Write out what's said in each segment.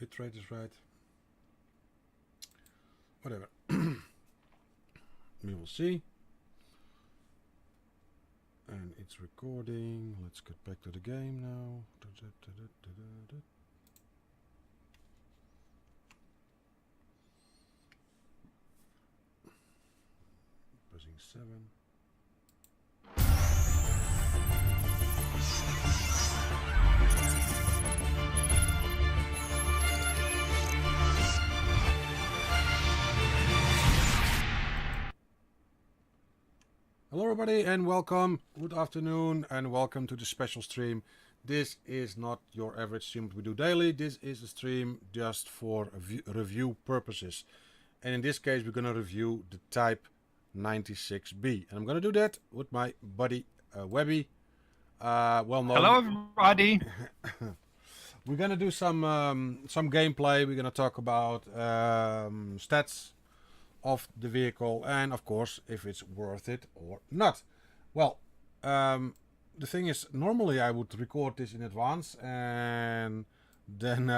bitrate is right. Whatever. We will see. And it's recording. Let's get back to the game now. Pressing 7. Hello everybody and welcome, good afternoon and welcome to the special stream. This is not your average stream we do daily, this is a stream just for review purposes. And in this case we're going to review the typ-96B. And I'm going to do that with my buddy Webby. Well known. Hello everybody! We're going to do some gameplay, we're going to talk about stats of the vehicle and of course if it's worth it or not. Well, the thing is, normally I would record this in advance and then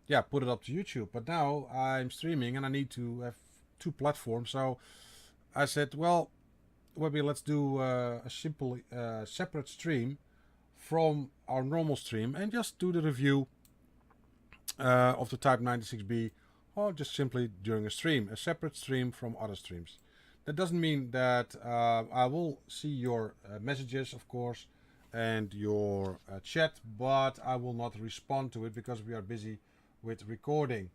yeah, put it up to YouTube, but now I'm streaming and I need to have two platforms, so I said, well, maybe let's do a simple separate stream from our normal stream and just do the review of the typ-96B, or just simply during a stream, a separate stream from other streams. That doesn't mean that I will see your messages, of course, and your chat, but I will not respond to it because we are busy with recording.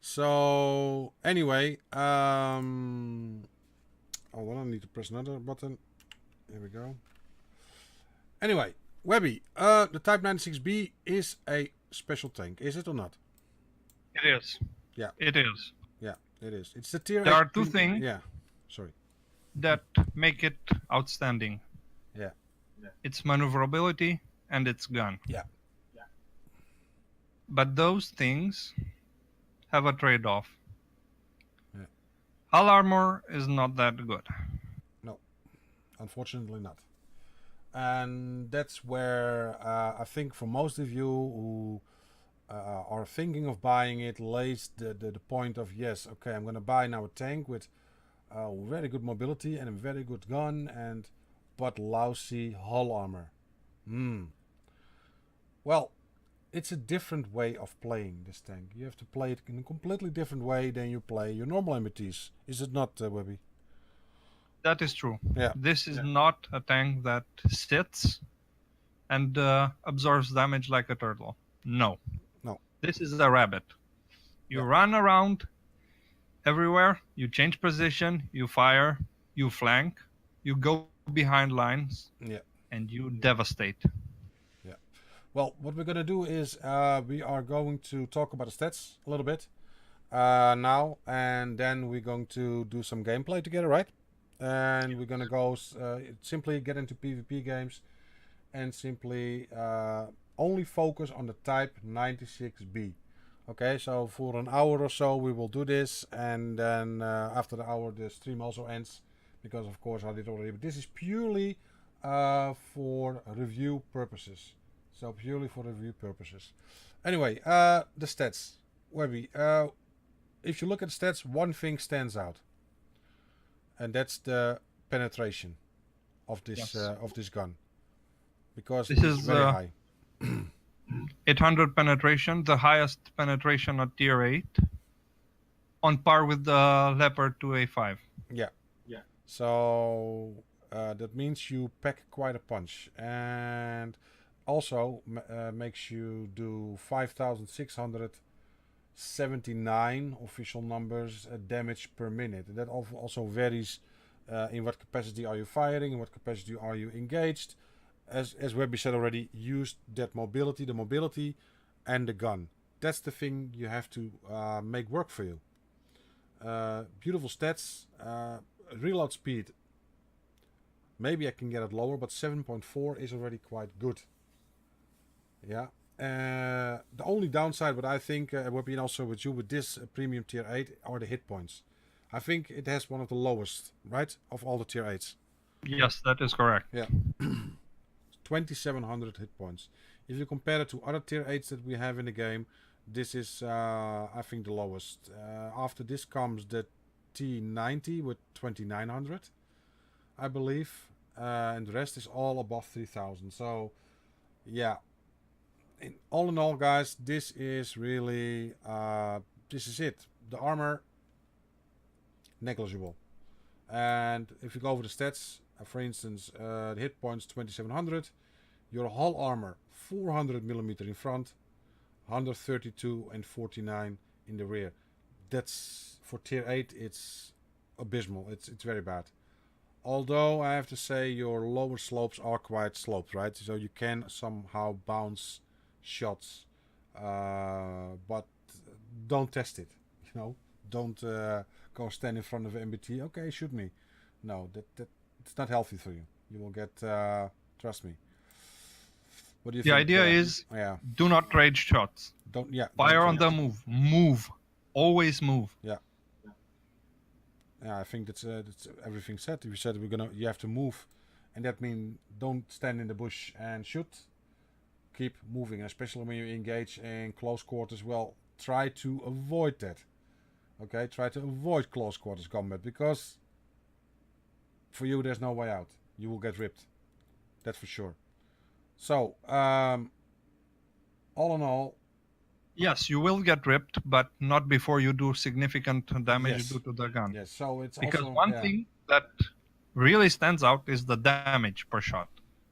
So anyway, oh, well, I need to press another button. Here we go. Anyway, Webby, the typ-96B is a special tank, is it or not? It is. Yeah. It is. Yeah, it is. It's the tier. There are two things Yeah. Sorry. that make it outstanding. Yeah. Its maneuverability and its gun. Yeah. But those things have a trade-off. Yeah. Hull armor is not that good. No, unfortunately not. And that's where I think for most of you who are thinking of buying it lays the point of, yes, okay, I'm going to buy now a tank with very good mobility and a very good gun, and but lousy hull armor. Well, it's a different way of playing this tank. You have to play it in a completely different way than you play your normal MBTs. Is it not, Webby? That is true. Yeah. This is not a tank that sits and absorbs damage like a turtle. No. This is a rabbit. You run around everywhere, you change position, you fire, you flank, you go behind lines, and you devastate. Yeah. Well, what we're going to do is we are going to talk about the stats a little bit now, and then we're going to do some gameplay together, right? And we're going to go simply get into PvP games and simply only focus on the typ-96B. Okay, so for an hour or so we will do this, and then after the hour the stream also ends, because of course I did already, but this is purely for review purposes. So purely for review purposes. Anyway, the stats. Webby, if you look at the stats, one thing stands out, and that's the penetration of this gun, because this is very high. 800 penetration, the highest penetration at tier 8, on par with the Leopard 2A5. Yeah. So that means you pack quite a punch, and also makes you do 5,679 official numbers damage per minute. That also varies in what capacity are you firing, in what capacity are you engaged. As Webby said already, use that mobility, the mobility and the gun. That's the thing you have to make work for you. Beautiful stats. Reload speed, maybe I can get it lower, but 7.4 is already quite good. Yeah. The only downside, but I think Webby, and also with you, with this premium tier 8, are the hit points. I think it has one of the lowest, right, of all the tier 8s. Yes, that is correct. Yeah. 2,700 hit points. If you compare it to other tier 8s that we have in the game, This is, I think, the lowest. After this comes the T90 with 2900, I believe. And the rest is all above 3000. So, yeah. All in all, guys, this is really, this is it. The armor, negligible. And if you go over the stats, for instance, the hit points 2700, your hull armor 400 millimeter in front, 132 and 49 in the rear. That's for tier 8, it's abysmal. It's very bad. Although I have to say your lower slopes are quite sloped, right? So you can somehow bounce shots, but don't test it. You know, don't go stand in front of an MBT. Okay, shoot me. No, that it's not healthy for you. You will get, trust me. What do you think? The idea is, do not rage shots. Fire on the move. Move. Always move. Yeah. Yeah, I think that's everything said. If you said you have to move, and that means don't stand in the bush and shoot. Keep moving, especially when you engage in close quarters. Well, try to avoid that. Okay, try to avoid close quarters combat, because for you there's no way out. You will get ripped. That's for sure. So, all in all, yes, you will get ripped, but not before you do significant damage due to the gun. Yes, so it's because also, one thing that really stands out is the damage per shot.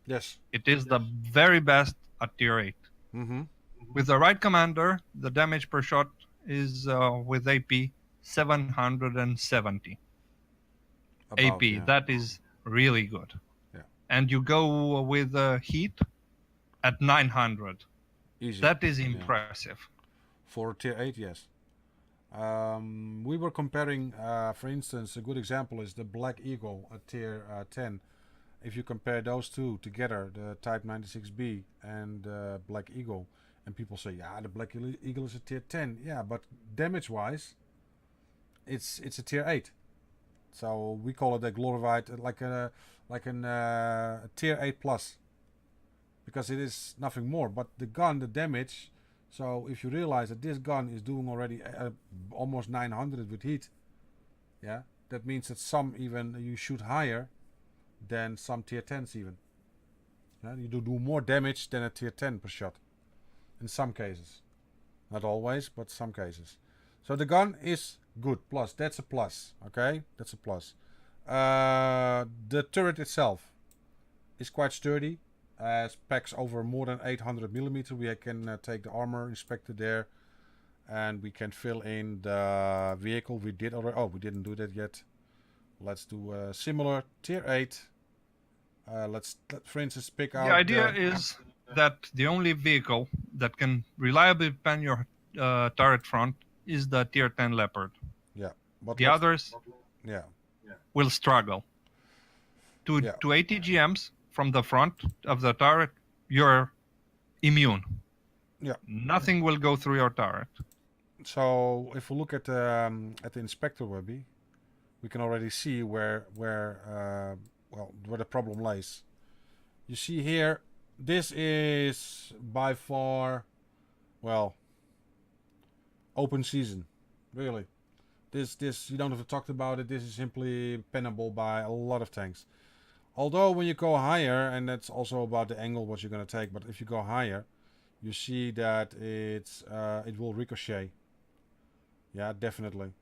Yes. It is the very best at tier 8. Mm-hmm. With the right commander, the damage per shot is with AP 770. AP, that is really good. Yeah. And you go with heat at 900. Easy. That is impressive. For tier 8, yes. We were comparing, for instance, a good example is the Black Eagle at tier 10. If you compare those two together, the typ-96B and Black Eagle, and people say, yeah, the Black Eagle is a tier 10. Yeah, but damage-wise, it's a tier 8. So we call it a glorified, like a tier 8 plus, because it is nothing more. But the gun, the damage. So if you realize that this gun is doing already almost 900 with heat, yeah, that means that some even you shoot higher than some tier 10s even. Yeah, you do more damage than a tier 10 per shot. In some cases, not always, but some cases. So the gun is good. Plus, that's a plus. Okay, that's a plus. The turret itself is quite sturdy. Packs over more than 800 millimeter. We can take the armor inspector there, and we can fill in the vehicle. We did already. Oh, we didn't do that yet. Let's do a similar tier 8. Let's, for instance, pick out. The idea is that the only vehicle that can reliably pen your turret front is the tier 10 Leopard. Yeah, but the others will struggle. To 80 GMs from the front of the turret, you're immune. Yeah, nothing will go through your turret. So if we look at the inspector Webby, we can already see where the problem lies. You see here, this is by far, well, open season, really. This you don't have to talk about it. This is simply pennable by a lot of tanks. Although when you go higher, and that's also about the angle what you're going to take, but if you go higher, you see that it will ricochet. Yeah, definitely.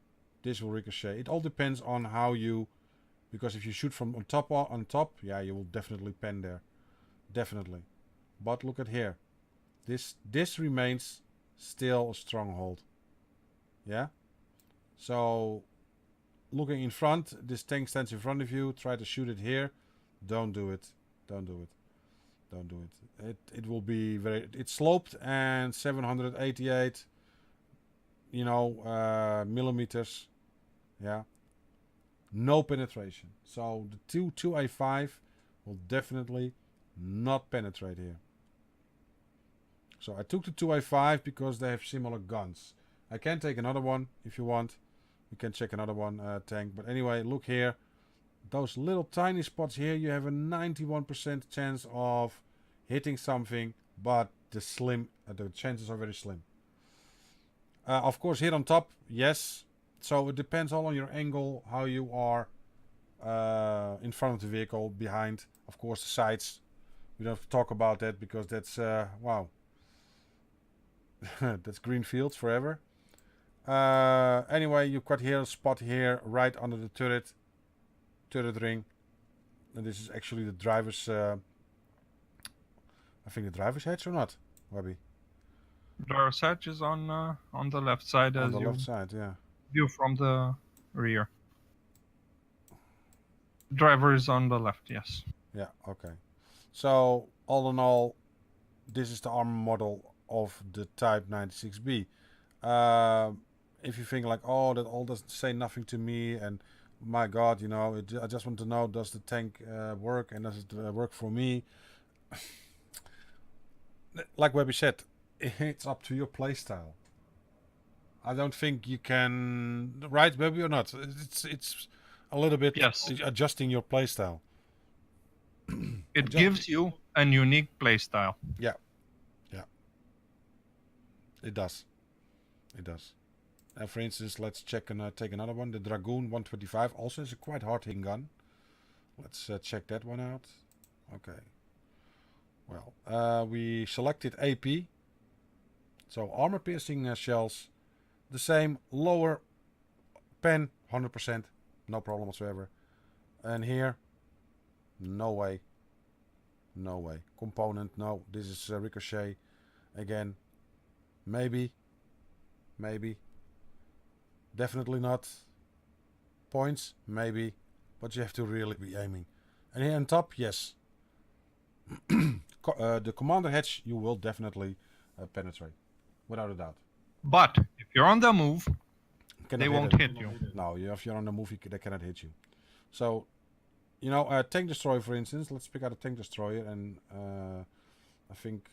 This will ricochet. It all depends on how you, because if you shoot from on top, yeah, you will definitely pen there. Definitely. But look at here. This remains still a stronghold. Yeah? So, looking in front, this tank stands in front of you. Try to shoot it here. Don't do it. Don't do it. Don't do it. It will be very... It's sloped and 788, millimeters. Yeah. No penetration. So, the 2A5 will definitely not penetrate here. So, I took the 2A5 because they have similar guns. I can take another one if you want. We can check another one tank. But anyway, look here. Those little tiny spots here, you have a 91% chance of hitting something, but the chances are very slim. Of course, here on top, yes. So it depends all on your angle, how you are in front of the vehicle, behind, of course, the sides. We don't have to talk about that because that's, wow. That's green fields forever. Anyway, you've got here a spot here, right under the turret ring. And this is actually the driver's, I think the driver's hatch or not, Webby? Driver's hatch is on the left side On as the you left side, yeah. view from the rear. Driver is on the left, yes. Yeah, okay. So, all in all, this is the armor model of the typ-96B. If you think like, oh, that all doesn't say nothing to me, and my God, you know, I just want to know, does the tank work, and does it work for me? Like Webby said, it's up to your playstyle. I don't think you can, right, Webby, or not? It's a little bit adjusting your playstyle. It gives you a unique playstyle. Yeah. Yeah. It does. It does. For instance, let's check and take another one. The Dragoon 125 also is a quite hard hitting gun. Let's check that one out. Okay. Well, we selected AP. So armor piercing shells. The same lower pen, 100%. No problem whatsoever. And here, no way. No way. Component, no. This is ricochet. Again, maybe. Maybe. Definitely not. Points, maybe. But you have to really be aiming. And here on top, yes. The commander hatch, you will definitely penetrate. Without a doubt. But if you're on the move, they won't hit you. No, if you're on the move, they cannot hit you. So, you know, a tank destroyer, for instance. Let's pick out a tank destroyer, and I think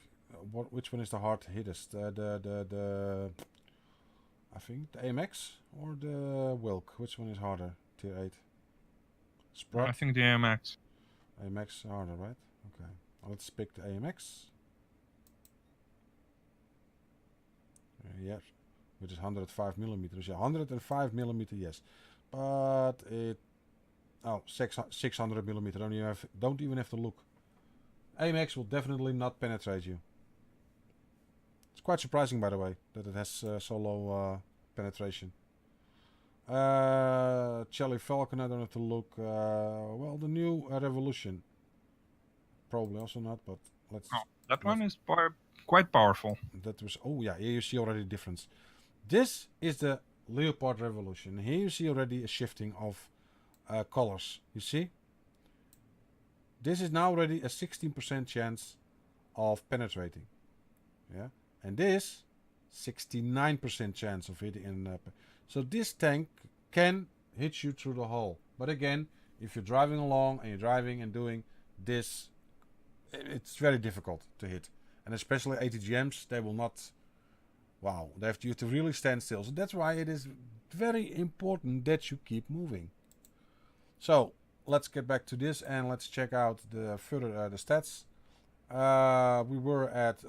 which one is the hard hittest? I think the AMX or the Wilk. Which one is harder? Tier 8. Sprott? I think the AMX. AMX is harder, right? Okay. Well, let's pick the AMX. Yes, which is 105 millimeters. Yeah, 105 millimeter, yes, but it 600 millimeter. Don't even have to look. AMX will definitely not penetrate you. It's quite surprising, by the way, that it has so low penetration. Charlie Falcon, I don't have to look. Well, the new Revolution, probably also not, but let's. Oh, that one is quite powerful. That was, oh yeah, here you see already the difference. This is the Leopard Revolution. Here you see already a shifting of colors. You see? This is now already a 16% chance of penetrating. Yeah, and this 69% chance of hitting. So this tank can hit you through the hull. But again, if you're driving along and you're driving and doing this, it's very difficult to hit. And especially ATGMs, they will not. Wow, you have to really stand still. So that's why it is very important that you keep moving. So let's get back to this and let's check out the further the stats. We were at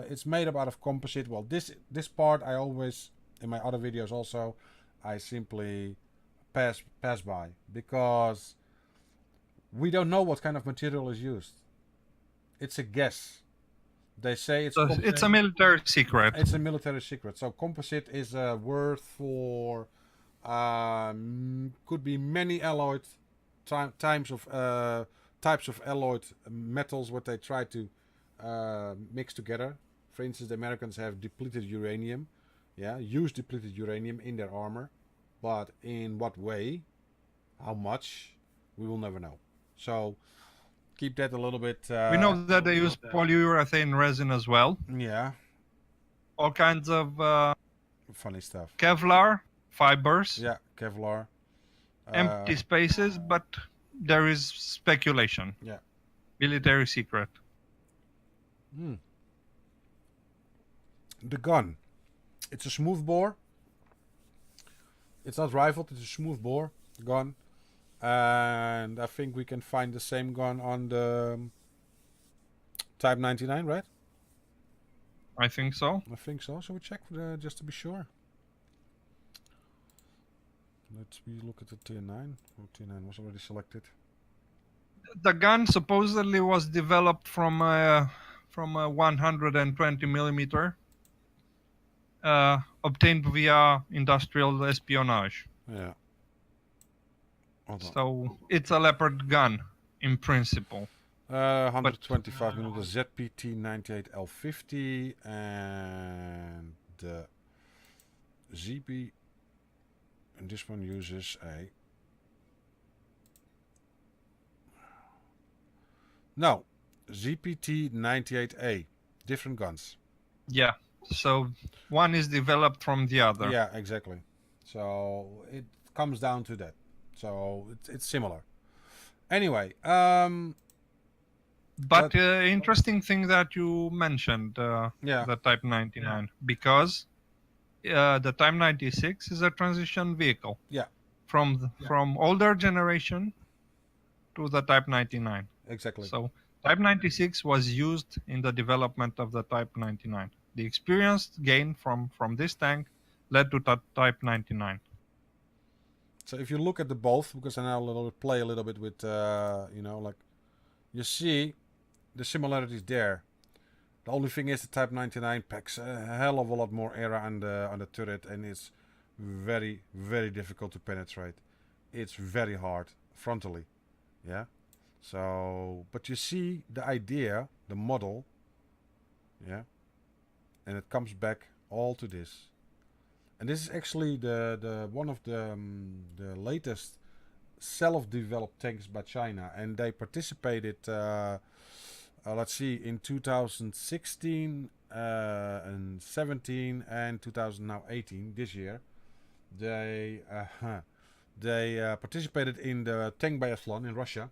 it's made up out of composite. Well, this part I always in my other videos also I simply pass by because we don't know what kind of material is used. It's a guess. They say it's a military secret. It's a military secret. So composite is a word for could be many alloyed types of alloyed metals what they try to mix together. For instance, the Americans have depleted uranium. Yeah, use depleted uranium in their armor, but in what way, how much, we will never know. So keep that a little bit. We know that they use polyurethane resin as well. Yeah. All kinds of funny stuff. Kevlar fibers. Yeah, Kevlar. Empty spaces, but there is speculation. Yeah. Military secret. The gun. It's a smooth bore. It's not rifled, it's a smooth bore gun. And I think we can find the same gun on the Type 99, right? I think so. I think so. So we check just to be sure. Let's look at the tier 9. Oh, tier 9 was already selected. The gun supposedly was developed from a 120 millimeter, obtained via industrial espionage. Yeah. So it's a Leopard gun in principle. 125 millimeter ZPT-98L50 and the ZP. And this one uses a ZPT-98A. Different guns. Yeah. So one is developed from the other. Yeah, exactly. So it comes down to that. So it's similar. Anyway, but interesting thing that you mentioned, yeah, the Type 99, because the Type 96 is a transition vehicle. Yeah. From older generation to the Type 99. Exactly. So Type 96 was used in the development of the Type 99. The experience gained from this tank led to Type 99. So if you look at the both, because I now play a little bit with, like you see the similarities there. The only thing is the Type 99 packs a hell of a lot more area on the turret, and it's very, very difficult to penetrate. It's very hard frontally, yeah. So, but you see the idea, the model, yeah, and it comes back all to this. And this is actually the one of the latest self-developed tanks by China, and they participated. Let's see, in 2016 and 17 and 2018, this year, they participated in the tank biathlon in Russia.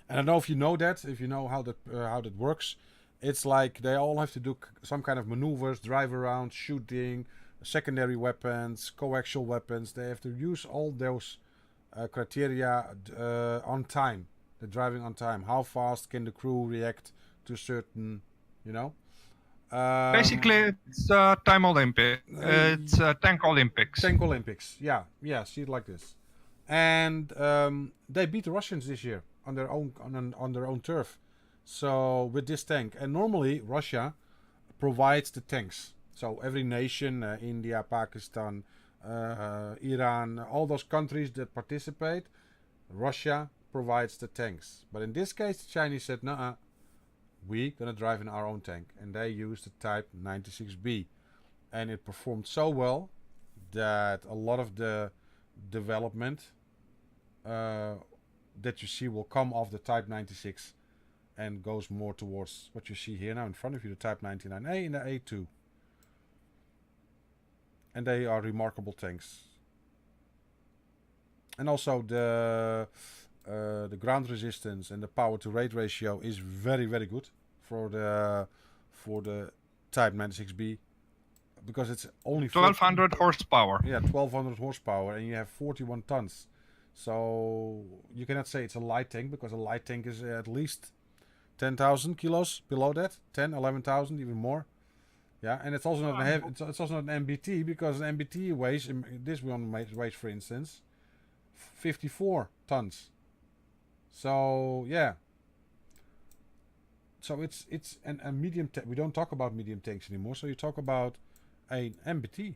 And I don't know if you know that, if you know how that works. It's like they all have to do some kind of maneuvers, drive around, shooting, secondary weapons, coaxial weapons. They have to use all those criteria on time. The driving on time. How fast can the crew react to certain, Basically, it's time Olympic. It's tank Olympics. Tank Olympics. Yeah, see it like this. And they beat the Russians this year on their own turf. So with this tank, and normally Russia provides the tanks. So every nation, India, Pakistan, Iran, all those countries that participate, Russia provides the tanks. But in this case, the Chinese said, "Nah, we're gonna drive in our own tank," and they used the Type 96B, and it performed so well that a lot of the development that you see will come off the Type 96 and goes more towards what you see here now in front of you, the Type 99A and the A2. And they are remarkable tanks. And also the ground resistance and the power to rate ratio is very, very good for the Type 96B, because it's only 1200 horsepower. Yeah, 1200 horsepower, and you have 41 tons. So you cannot say it's a light tank, because a light tank is at least 10,000 kilos below that, 10, 11,000, even more. Yeah, and it's also not it's also not an MBT, because an MBT weighs, this one weighs, for instance, 54 tons. So yeah. So it's a medium tank. We don't talk about medium tanks anymore. So you talk about an MBT,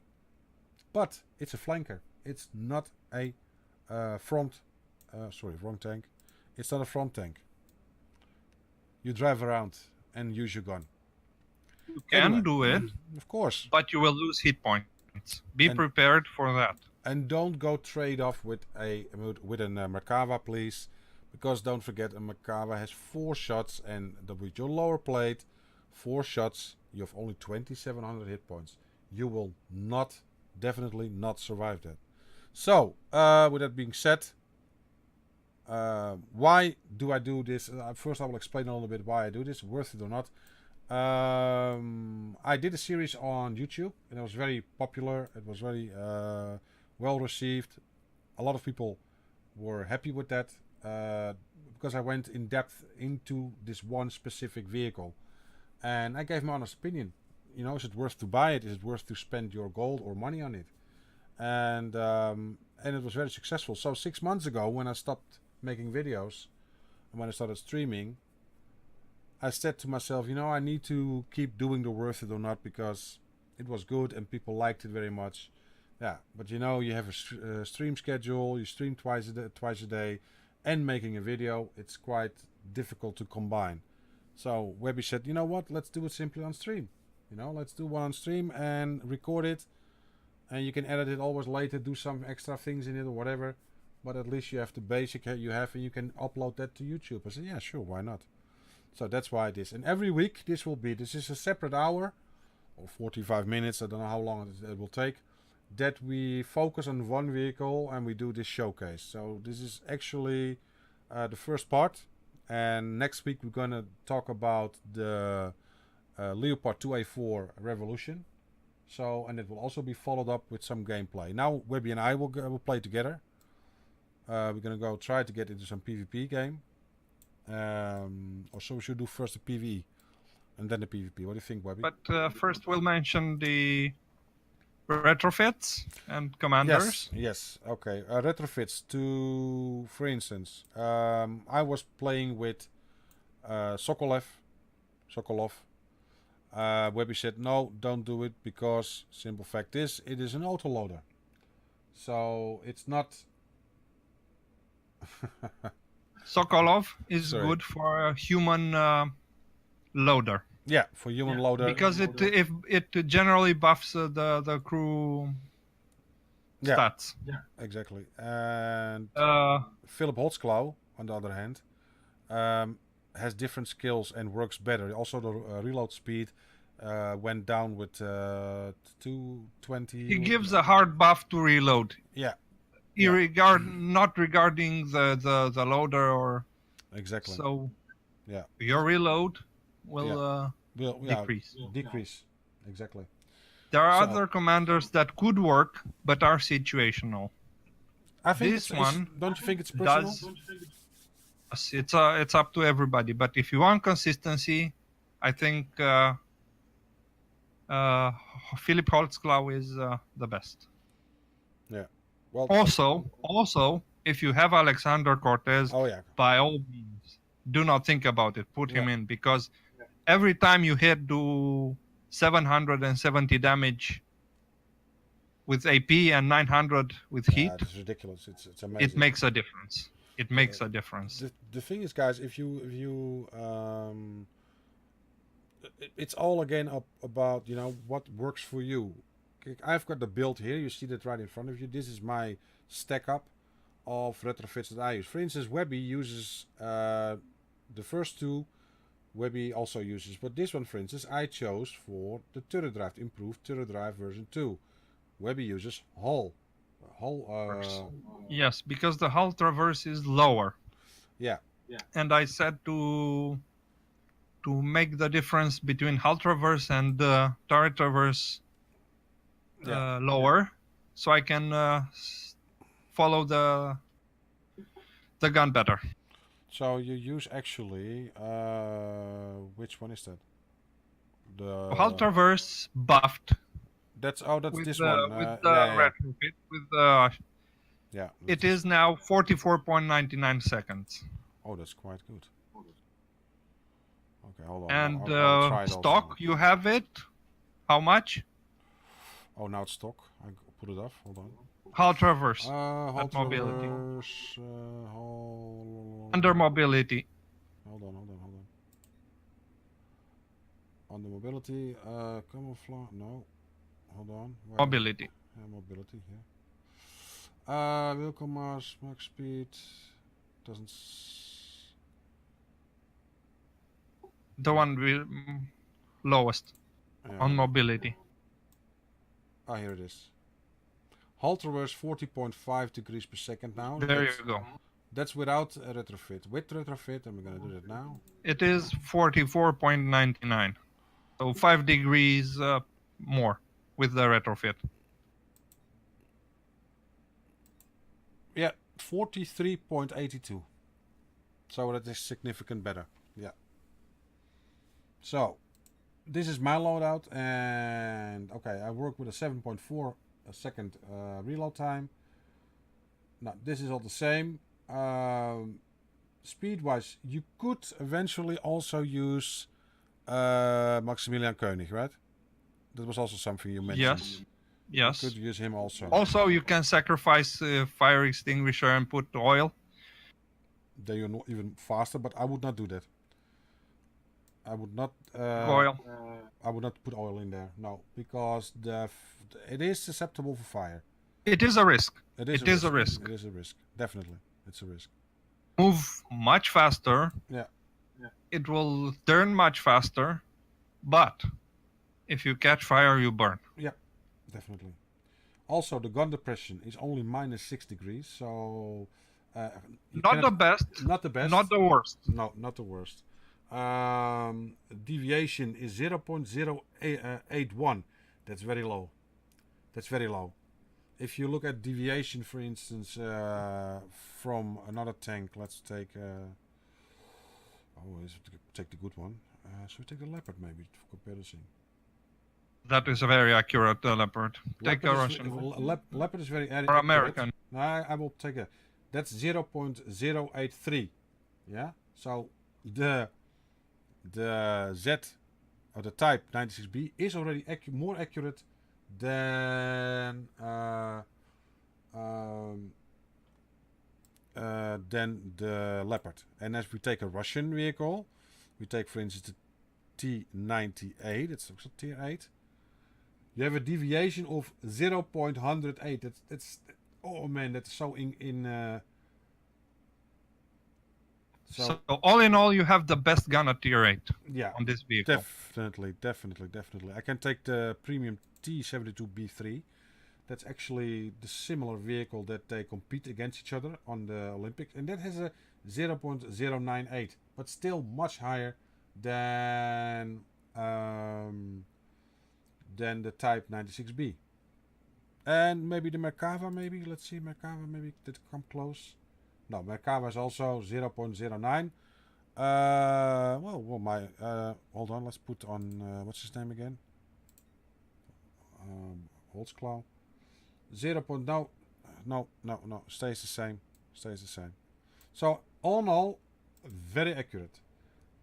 but it's a flanker. It's not a front. Sorry, wrong tank. It's not a front tank. You drive around and use your gun. You can do it, of course, but you will lose hit points. Be prepared for that. And don't go trade off with a Merkava, please, because don't forget, a Merkava has 4 shots, and with your lower plate, 4 shots, you have only 2,700 hit points. You will definitely not survive that. So, with that being said, why do I do this? First, I will explain a little bit why I do this, worth it or not. I did a series on YouTube, and it was very popular. It was very well received. A lot of people were happy with that, because I went in depth into this one specific vehicle, and I gave my honest opinion. Is it worth to buy it? Is it worth to spend your gold or money on it? and it was very successful. So 6 months ago, when I stopped making videos and when I started streaming, I said to myself, you know, I need to keep doing the worth it or not, because it was good and people liked it very much. Yeah, but you know, you have a stream schedule, you stream twice a day, and making a video, it's quite difficult to combine. So Webby said, you know what, let's do it simply on stream. You know, let's do one on stream and record it, and you can edit it always later, do some extra things in it or whatever, but at least you have the basic you have, and you can upload that to YouTube. I said, yeah, sure, why not? So that's why it is. And every week this is a separate hour or 45 minutes, I don't know how long it will take, that we focus on one vehicle and we do this showcase. So this is actually the first part, and next week we're gonna talk about the Leopard 2A4 Revolution. So, and it will also be followed up with some gameplay. Now Webby and I will play together. We're gonna go try to get into some PvP game. Or so we should do first the PvE and then the PvP. What do you think, Webby? But first we'll mention the retrofits and commanders. Yes. Okay. Retrofits to, for instance, I was playing with Sokolov. Webby said, no, don't do it, because simple fact is, it is an autoloader. So it's not... Sokolov is good for a human loader. Yeah, for human loader. Because it generally buffs the crew stats. Yeah, exactly. And Philip Holtzclaw, on the other hand, has different skills and works better. Also, the reload speed went down with 220. He gives a hard buff to reload. Yeah. Not regarding the loader or exactly. So yeah, your reload will decrease. Exactly. There are other commanders that could work but are situational. I think this one, don't you think it's personal? It's up to everybody, but if you want consistency, I think Philip Holtzclaw is the best. Yeah. Well, also, if you have Alexander Cortez, by all means, do not think about it. Put him in, because every time you hit, do 770 damage with AP and 900 with heat. It's ridiculous. It's amazing. It makes a difference. It makes a difference. The thing is, guys, if you it's all again about, you know, what works for you. I've got the build here. You see that right in front of you. This is my stack up of retrofits that I use. For instance, Webby uses the first two. Webby also uses, but this one, for instance, I chose for the turret drive, improved turret drive version 2. Webby uses hull. Yes, because the hull traverse is lower. Yeah. And I said to make the difference between hull traverse and turret traverse lower, so I can follow the gun better. So you use actually which one is that? The hull traverse buffed. That's this one. With the retrofit with the it is now 44.99 seconds. Oh, that's quite good. Okay, hold on. And I'll stock, you have it. How much? Oh, now it's stock. I put it off. Hold on. Hull traverse. Hull mobility. Under mobility. Hold on. On the mobility, camouflage. No. Hold on. Where? Mobility. Mobility. Yeah. Vehicle mass, max speed. Doesn't. The one with lowest on mobility. Ah, here it is. Hull traverse 40.5 degrees per second now. There you go. That's without a retrofit. With retrofit, and we're gonna do that now. It is 44.99. So 5 degrees more with the retrofit. Yeah, 43.82. So that is significant better. Yeah. So, this is my loadout, and okay, I work with a 7.4 a second reload time. Now this is all the same. Speed-wise, you could eventually also use Maximilian Koenig, right? That was also something you mentioned. Yes. Yes. You could use him also. Also, you can sacrifice fire extinguisher and put oil. Then you're not even faster, but I would not do that. I would not. Oil. I would not put oil in there. No, because it is susceptible for fire. It is a risk. It is a risk. It is a risk. Definitely, it's a risk. Move much faster. Yeah. It will turn much faster, but if you catch fire, you burn. Yeah, definitely. Also, the gun depression is only -6 degrees, so not the best. Not the best. Not the worst. No, not the worst. Deviation is 0.081. That's very low. That's very low. If you look at deviation, for instance, from another tank, let's take. Take the good one. So we take the Leopard maybe for comparison. That is a very accurate Leopard. Take a Russian. Leopard is very accurate. Or American. No, I will take a. That's 0.083. Yeah. So the Z or the Type 96B is already more accurate than the Leopard. And as we take a Russian vehicle, we take, for instance, the T-98. It's also tier 8. You have a deviation of 0.108. That's oh man, that's so So all in all, you have the best gun at tier 8. Yeah, on this vehicle. Definitely. I can take the premium T-72B3. That's actually the similar vehicle that they compete against each other on the Olympics, and that has a 0.098, but still much higher than the Type 96B. And maybe the Merkava, maybe. Let's see, Merkava, maybe did come close. No, Merkava is also 0.09. Well, my hold on. Let's put on what's his name again? Holtzclaw. 0. No. Stays the same. So all in all, very accurate.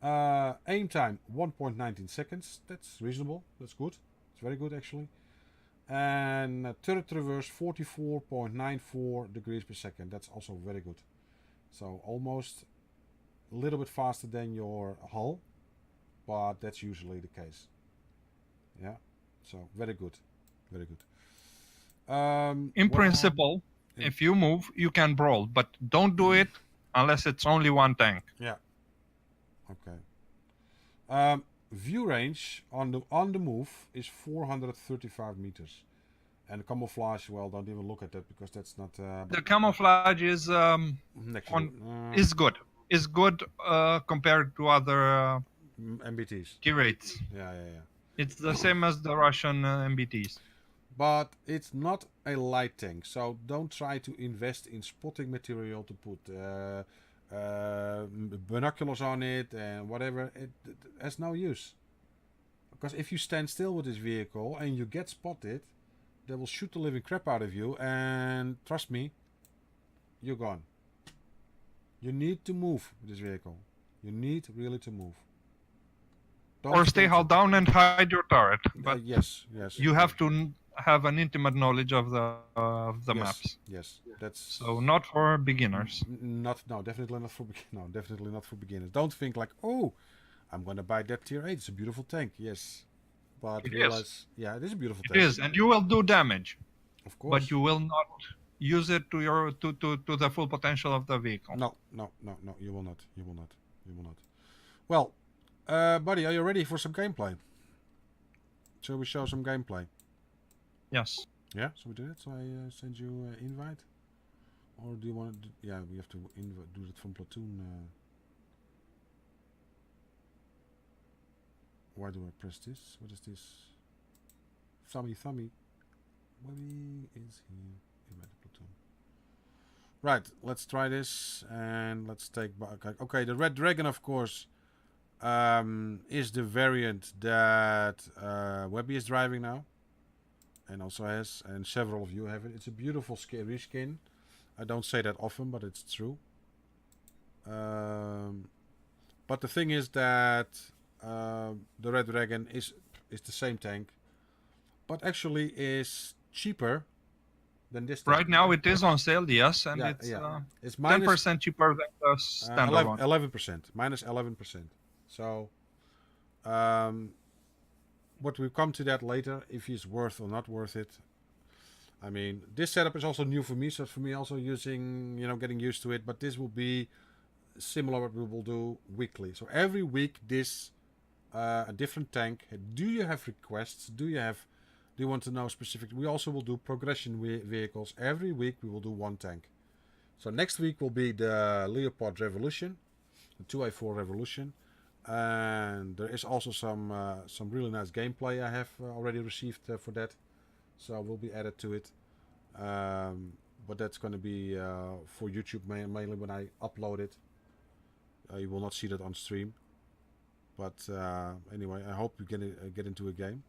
Aim time 1.19 seconds. That's reasonable. That's good. It's very good actually. And turret traverse 44.94 degrees per second. That's also very good. So almost a little bit faster than your hull, but that's usually the case. Yeah. So very good. In principle, if you move, you can brawl, but don't do it unless it's only one tank. Yeah. Okay. View range on the move is 435 meters, and camouflage. Well, don't even look at that because that's not. The camouflage is good. Is good compared to other MBTs. Tier 8s. Yeah. It's the same as the Russian MBTs. But it's not a light tank, so don't try to invest in spotting material to put binoculars on it and whatever. It has no use. Because if you stand still with this vehicle and you get spotted, they will shoot the living crap out of you, and trust me, you're gone. You need to move with this vehicle. You need really to move. Or stay held down and hide your turret. But yes. You have to have an intimate knowledge of the maps. Yes, that's so not for beginners. Definitely not for definitely not for beginners. Don't think like, oh, I'm gonna buy that tier 8. It's a beautiful tank. Yes, but realize, yeah, it is a beautiful tank. It is, and you will do damage. Of course. But you will not use it to your to the full potential of the vehicle. No, you will not. Well, buddy, are you ready for some gameplay? Shall we show some gameplay? Yes. Yeah, so we do it. So I send you an invite, or do you want to? Yeah, we have to do it from Platoon. Why do I press this? What is this? Thummy. Buddy is here. Invite the Platoon. Right, let's try this and let's take. Okay, the Red Dragon, of course, is the variant that Webby is driving now. and also has, and several of you have it. It's a beautiful reskin. I don't say that often, but it's true. But the thing is that the Red Dragon is the same tank, but actually is cheaper than this tank. Right now it is on sale, yes, and it's 10% cheaper than the standard one. 11%, minus 11%. So, what we'll come to that later, if he's worth or not worth it. I mean, this setup is also new for me, so for me also using, getting used to it. But this will be similar what we will do weekly. So every week, a different tank. Do you have requests? Do you want to know specific? We also will do progression vehicles. Every week we will do one tank. So next week will be the Leopard Revolution, the 2A4 Revolution. And there is also some really nice gameplay I have already received for that. So will be added to it. But that's going to be for YouTube mainly when I upload it. You will not see that on stream. But anyway, I hope you get into a game.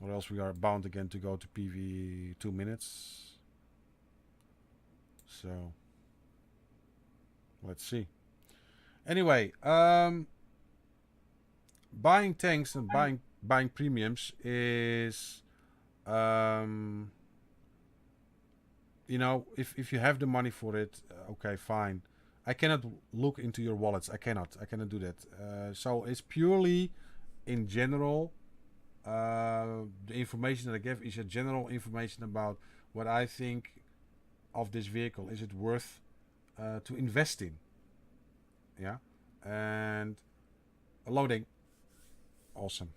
Or else we are bound again to go to PV 2 minutes. So let's see. Anyway, buying tanks and buying premiums is, if you have the money for it, okay, fine. I cannot look into your wallets. I cannot do that. So it's purely in general. The information that I give is a general information about what I think of this vehicle. Is it worth to invest in? Yeah, and loading, awesome.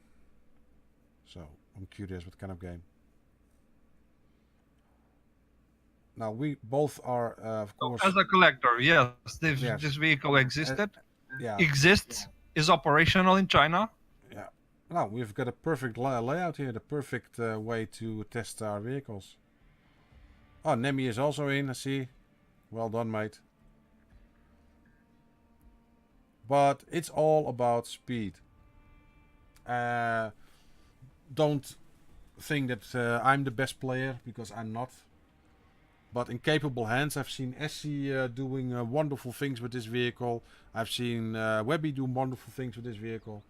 So I'm curious what kind of game. Now we both are, of course. As a collector, yes, this vehicle exists, is operational in China. Yeah. Now we've got a perfect layout here, the perfect way to test our vehicles. Oh, Nemi is also in. I see. Well done, mate. But it's all about speed. Don't think that I'm the best player, because I'm not. But in capable hands, I've seen Essie doing wonderful things with this vehicle. I've seen Webby do wonderful things with this vehicle.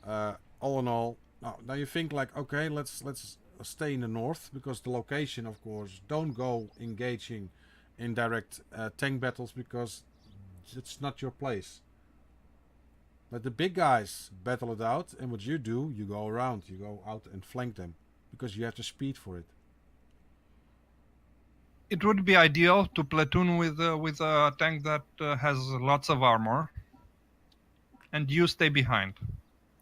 All in all, now you think like, okay, let's stay in the north, because the location, of course, don't go engaging in direct tank battles, because it's not your place. Let the big guys battle it out, and what you do, you go around, you go out and flank them, because you have the speed for it. It would be ideal to platoon with a tank that has lots of armor, and you stay behind.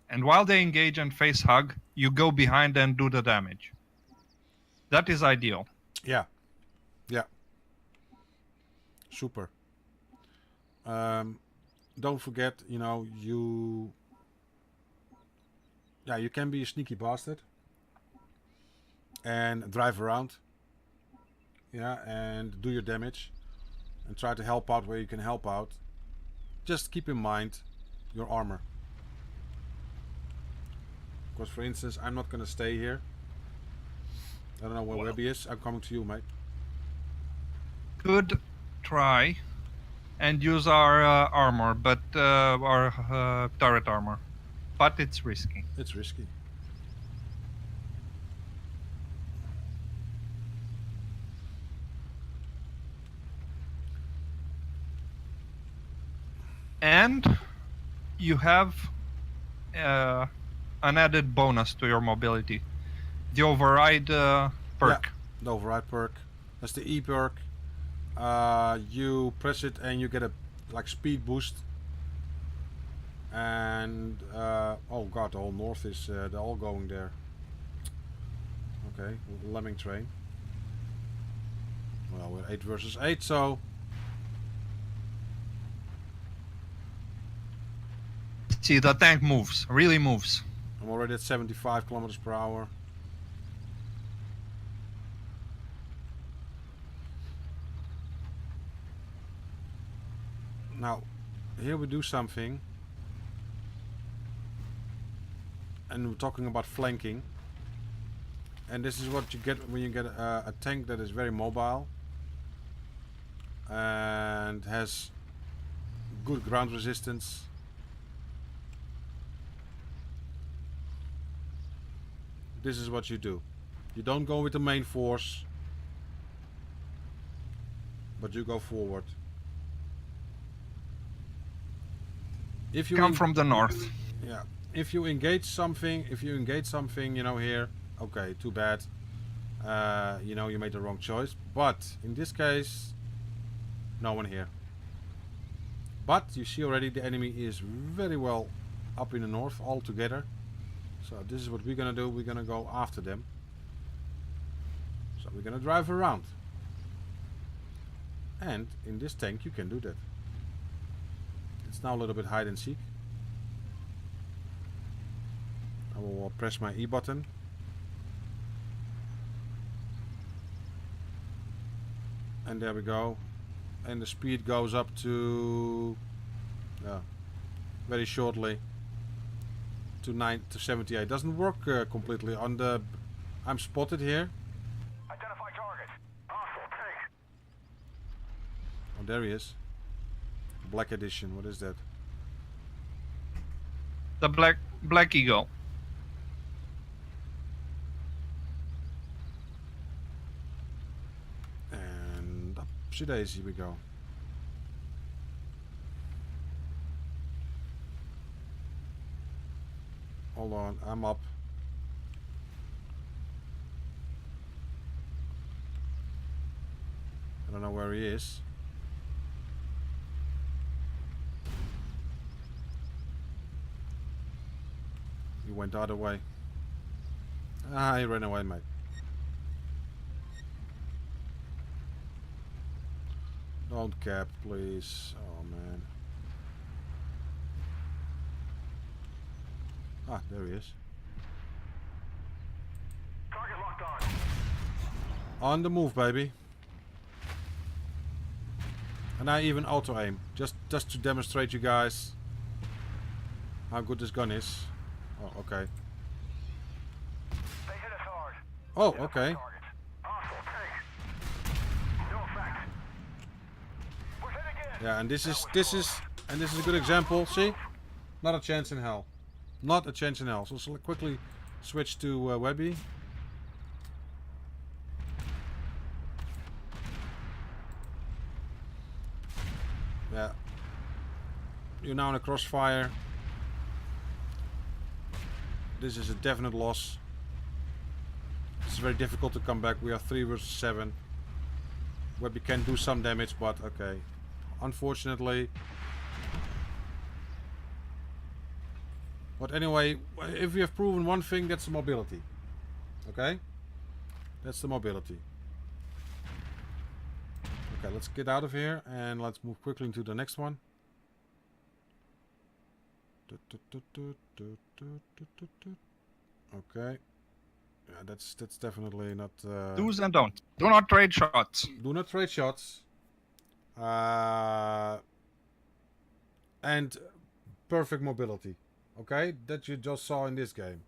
And while they engage and face hug, you go behind and do the damage. That is ideal. Yeah. Super. Don't forget, you can be a sneaky bastard and drive around. Yeah, and do your damage and try to help out where you can help out. Just keep in mind your armor. Because, for instance, I'm not going to stay here. I don't know where Webby is. I'm coming to you, mate. Could try and use our armor, but our turret armor. But it's risky. It's risky. And you have an added bonus to your mobility. The override perk. Yeah, the override perk. That's the E perk. You press it and you get a speed boost. And oh god, the whole north is they're all going there. Okay, lemming train. Well, we're 8 versus 8, so see, the tank moves, really moves. I'm already at 75 kilometers per hour. Now, here we do something, and we're talking about flanking. And this is what you get when you get a tank that is very mobile and has good ground resistance. This is what you do. You don't go with the main force, but you go forward. If you come from the north. Yeah. If you engage something, you know, here, okay, too bad. You know, you made the wrong choice. But in this case, no one here. But you see already the enemy is very well up in the north all together. So this is what we're gonna do. We're gonna go after them. So we're gonna drive around. And in this tank you can do that. It's now a little bit hide and seek. I will press my E button. And there we go. And the speed goes up to, very shortly, to 78. Doesn't work completely on the. I'm spotted here. Identify target. Hostile tank. Oh, there he is. Black edition. What is that? The black eagle. And up to daisy we go. Hold on, I'm up. I don't know where he is. He went the other way. Ah, he ran away, mate. Don't cap, please. Oh, man. Ah, there he is. Target locked on. On the move, baby. And I even auto-aim. Just to demonstrate you guys how good this gun is. Oh, okay. They hit us hard. Oh, Identify okay. target. Hostile tank. No effect. We're hit again. Yeah, and this is a good example. See? Not a chance in hell. Not a chance in hell. So quickly switch to Webby. Yeah. You're now in a crossfire. This is a definite loss. It's very difficult to come back. We are 3 versus 7. Webby can do some damage, but okay. Unfortunately. But anyway, if we have proven one thing, that's the mobility. Okay? That's the mobility. Okay, let's get out of here and let's move quickly into the next one. Okay. Yeah, that's definitely not... Do's and don'ts. Do not trade shots. Do not trade shots. And perfect mobility. Okay? That you just saw in this game.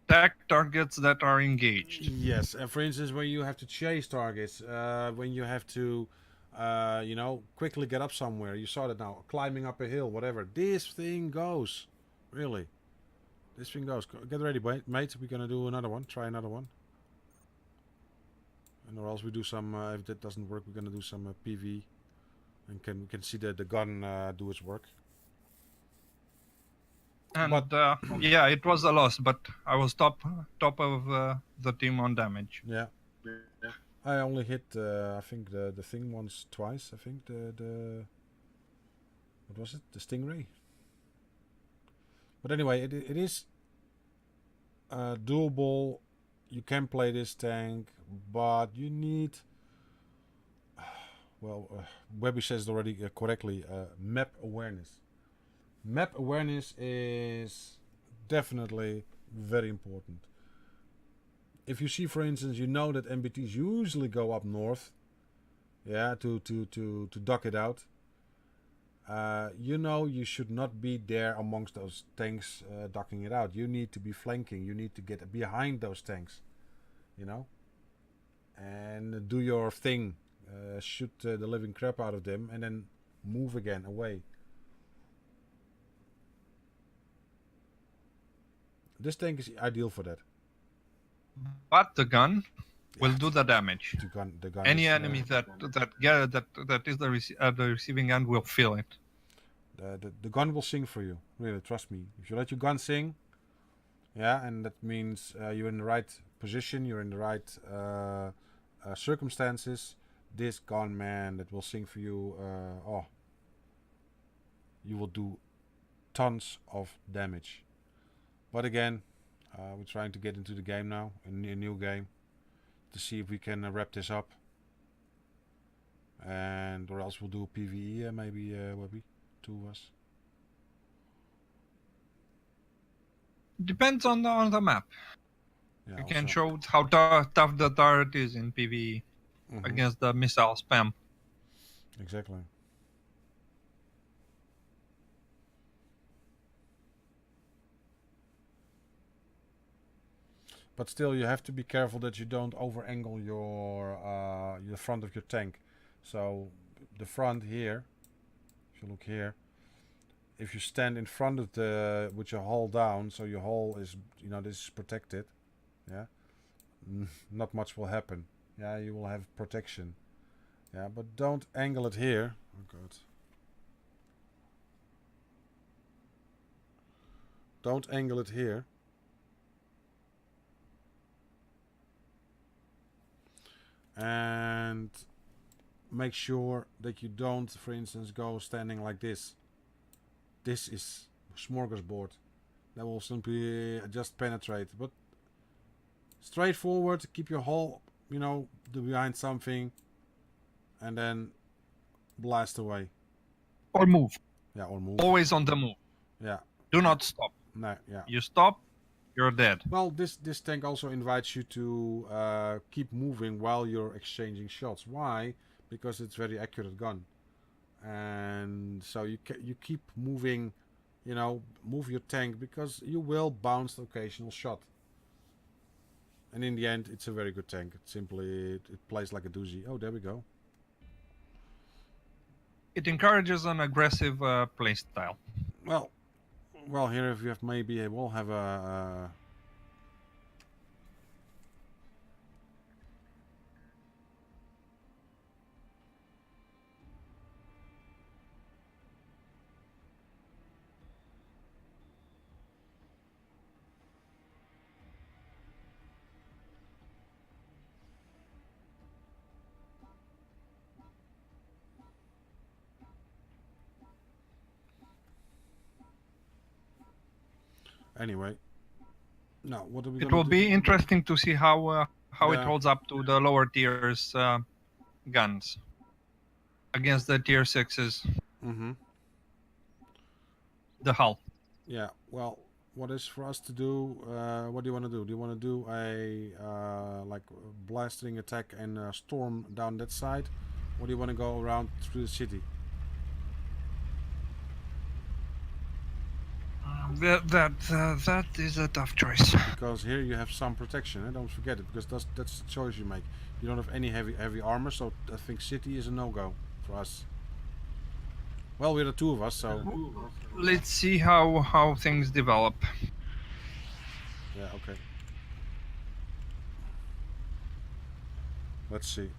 Attack targets that are engaged. Yes, and for instance, when you have to chase targets, when you have to, you know, quickly get up somewhere. You saw that now, climbing up a hill, whatever. This thing goes. Really. This thing goes. Get ready, mate. We're gonna do another one. Try another one. And or else we do some, if that doesn't work, we're gonna do some PV. And we can see the gun do its work. And yeah, it was a loss, but I was top of the team on damage. Yeah. I only hit, I think the thing once, twice. I think the what was it? The Stingray. But anyway, it is doable. You can play this tank, but you need, well, Webby says it already correctly, map awareness. Map awareness is definitely very important. If you see, for instance, you know that MBTs usually go up north, yeah, to duck it out. you know you should not be there amongst those tanks docking it out. You need to be flanking. You need to get behind those tanks, you know, and do your thing. Shoot the living crap out of them and then move again away. This tank is ideal for that. But the gun will do the damage. The gun Any is, enemy that is the receiving end will feel it. The gun will sing for you. Really, trust me. If you let your gun sing, yeah, and that means you're in the right position, you're in the right circumstances. This gun, man, that will sing for you. You will do tons of damage. But again, we're trying to get into the game now, a new game, to see if we can wrap this up. And or else we'll do a PvE, maybe, Webby, 2 of us. Depends on the map. Yeah, You can also. show how tough the turret is in PvE against the missile spam. Exactly. But still, you have to be careful that you don't over-angle your front of your tank. So the front here, if you look here, if you stand in front of the with your hull down, so your hull is, you know, this is protected. Yeah, not much will happen. Yeah, you will have protection. Yeah, but don't angle it here. Oh god. Don't angle it here. And make sure that you don't, for instance, go standing like this. This is smorgasbord. That will simply just penetrate. But straightforward, keep your hull, you know, behind something, and then blast away. Or move. Yeah, or move. Always on the move. Yeah. Do not stop. No, yeah. You stop, you're dead. Well, this tank also invites you to keep moving while you're exchanging shots. Why? Because it's very accurate gun, and so you keep moving, you know, move your tank because you will bounce the occasional shot. And in the end, it's a very good tank. It simply it plays like a doozy. Oh, there we go. It encourages an aggressive play style. Well, here if you have maybe we'll have a. Anyway, now what are we? It will be interesting to see how it Yeah. holds up to the lower tiers guns against the tier 6s. Mm-hmm. The hull. Yeah. Well, what is for us to do? What do you want to do? Do you want to do a like blasting attack and storm down that side, or do you want to go around through the city? That is a tough choice. Because here you have some protection. Don't forget it, because that's the choice you make. You don't have any heavy armor, so I think city is a no-go for us. Well, we're the 2 of us, so Let's see how things develop. yeah, okay. Let's see.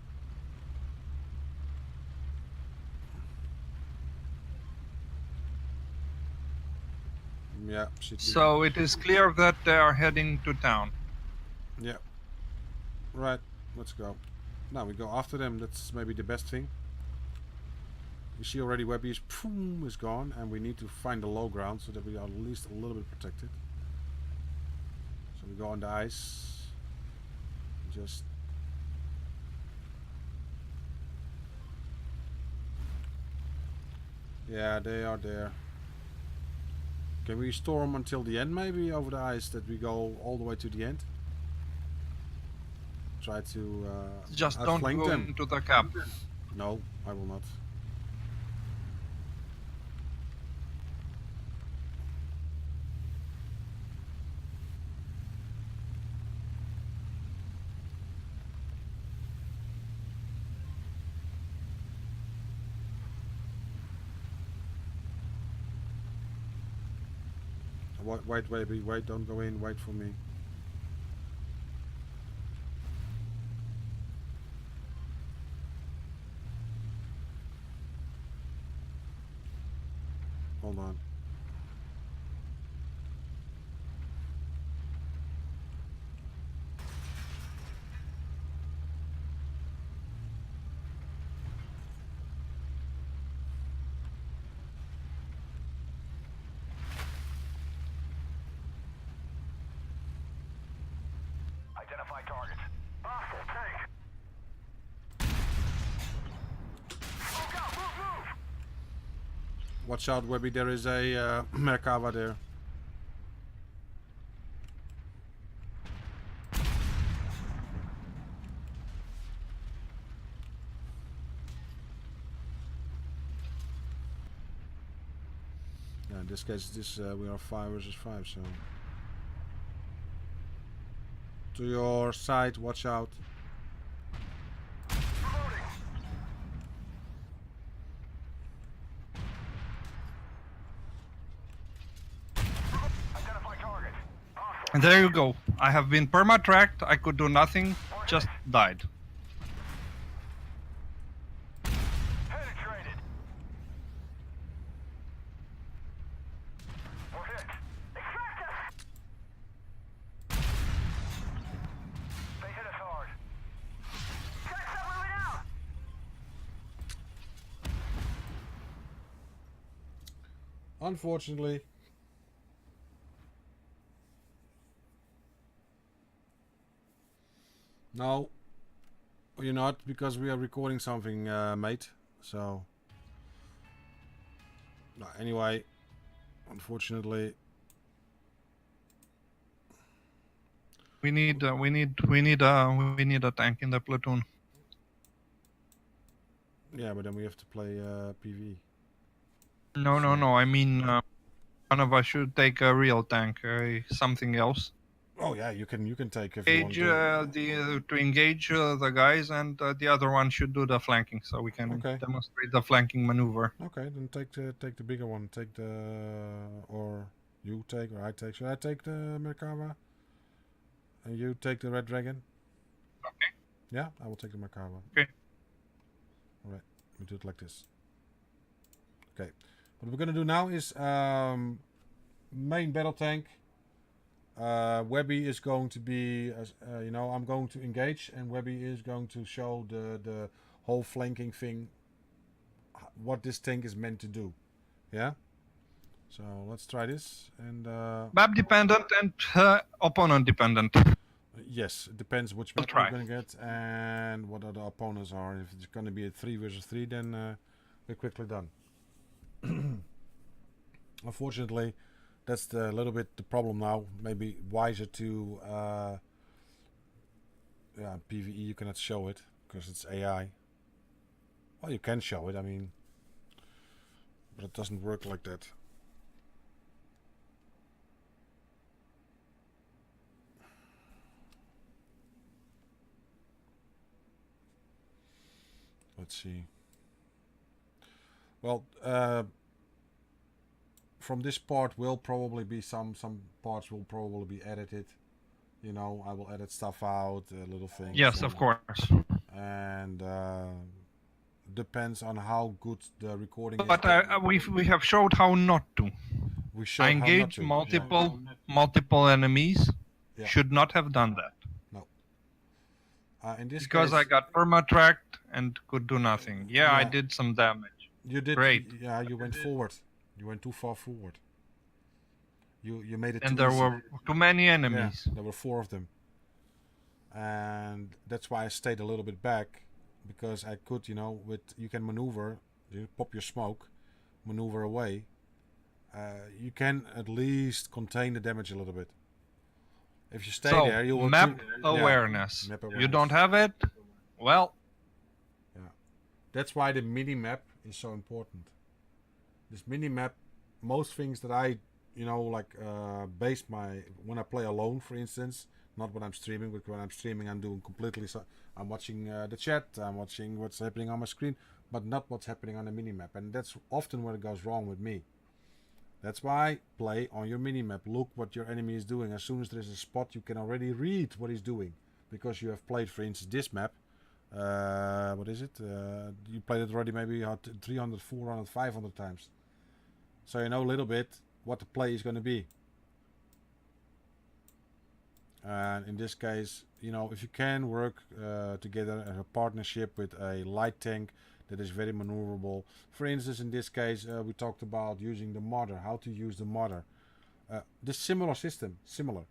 Yeah, city. So it is clear that they are heading to town. Yeah. Right, let's go. Now we go after them. That's maybe the best thing. You see already Webby is gone, and we need to find the low ground so that we are at least a little bit protected. So we go on the ice. Just yeah, they are there. Can we storm until the end, maybe over the ice, that we go all the way to the end? Try to Just don't outflank go them. into the cap. No, I will not. wait, baby, wait, don't go in, wait for me. Hold on. Identify targets. Hostile tank. Smoke out, move! Watch out, Webby, there is a Merkava there. Yeah, in this case, we are 5 versus 5, so... To your side, watch out. Reloading. Identify target. Hostile. And there you go. I have been perma-tracked. I could do nothing. Just died. Penetrated. We're hit. Extract us! They hit us hard. Check submarine out! Unfortunately. No. You're not, because we are recording something, mate. So... No, anyway. Unfortunately... We need a tank in the platoon. Yeah, but then we have to play PV. No, no, no. I mean, one of us should take a real tank, something else. Oh yeah, you can take if you want Engage to engage the guys, and the other one should do the flanking, so we can Okay. demonstrate the flanking maneuver. Okay, then take the bigger one. Take the or you take or I take. Should I take the Merkava? And you take the Red Dragon? Okay. Yeah, I will take the Merkava. Okay. Alright, we do it like this. Okay. What we're gonna do now is main battle tank. Webby is going to be, I'm going to engage, and Webby is going to show the whole flanking thing, what this tank is meant to do. Yeah? So let's try this. And Map dependent and opponent dependent. yes, it depends which We'll map try. we're going to get and what other opponents are. If it's going to be a 3 versus 3, then we're quickly done. Unfortunately, that's a little bit the problem now. Maybe wiser to PvE you cannot show it because it's AI. Well, you can show it, I mean, but it doesn't work like that. Let's see. Well, from this part will probably be some parts will probably be edited. You know, I will edit stuff out, little things. Yes, and, of course. And depends on how good the recording But is. we have showed how not to. We showed I how not engage to. multiple enemies. Yeah. Should not have done that. No. In this Because case, I got perma-tracked and could do nothing. Yeah, I Yeah. did some damage. you did. Great. Yeah, you went forward. You went too far forward. You made it. And too there easy. were too many Yeah, enemies. there were 4 of them. And that's why I stayed a little bit back, because I could, you can maneuver, you pop your smoke, maneuver away. You can at least contain the damage a little bit. If you stay there, you will map yeah, awareness. map You awareness. don't have it? Well, That's why the mini map is so important. This mini map, most things that I, base when I play alone, for instance, not when I'm streaming, but when I'm streaming, I'm doing completely. I'm watching the chat, I'm watching what's happening on my screen, but not what's happening on the mini map, and that's often where it goes wrong with me. That's why play on your minimap. Look what your enemy is doing. As soon as there is a spot, you can already read what he's doing. Because you have played, for instance, this map. What is it? You played it already maybe 300, 400, 500 times. So you know a little bit what the play is going to be. And in this case, you know, if you can work together as a partnership with a light tank that is very maneuverable. For instance, in this case, we talked about using the modder, how to use the modder. This similar system, similar.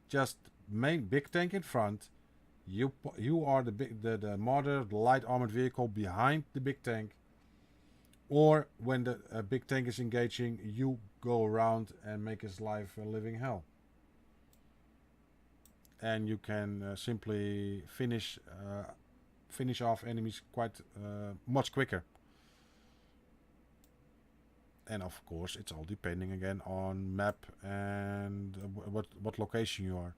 Just main big tank in front. You are the modder, the light armored vehicle behind the big tank. Or when the big tank is engaging, you go around and make his life a living hell. And you can simply finish off enemies quite much quicker. And of course, it's all depending again on map and what location you are.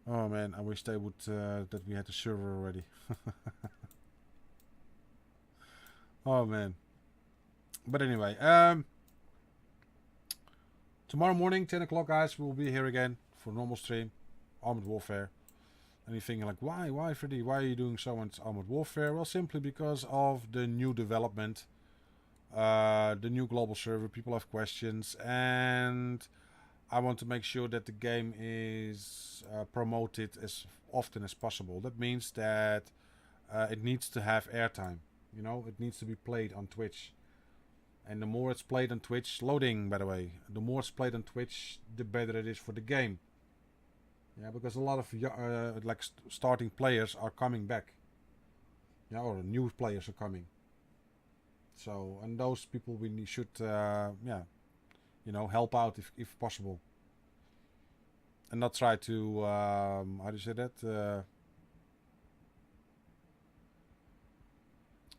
Oh man, I wish they would that we had a server already. Oh man. But anyway, tomorrow morning, 10 o'clock, guys, we'll be here again for normal stream, Armored Warfare. And you're thinking like, why, Freddy? Why are you doing so much Armored Warfare? Well, simply because of the new development, the new global server. People have questions, and I want to make sure that the game is promoted as often as possible. That means that it needs to have airtime. You know, it needs to be played on Twitch. And the more it's played on Twitch, loading by the way, the more it's played on Twitch, the better it is for the game. Yeah, because a lot of like starting players are coming back. Yeah, or new players are coming. So, and those people we should, yeah, you know, help out if possible. And not try to, how do you say that?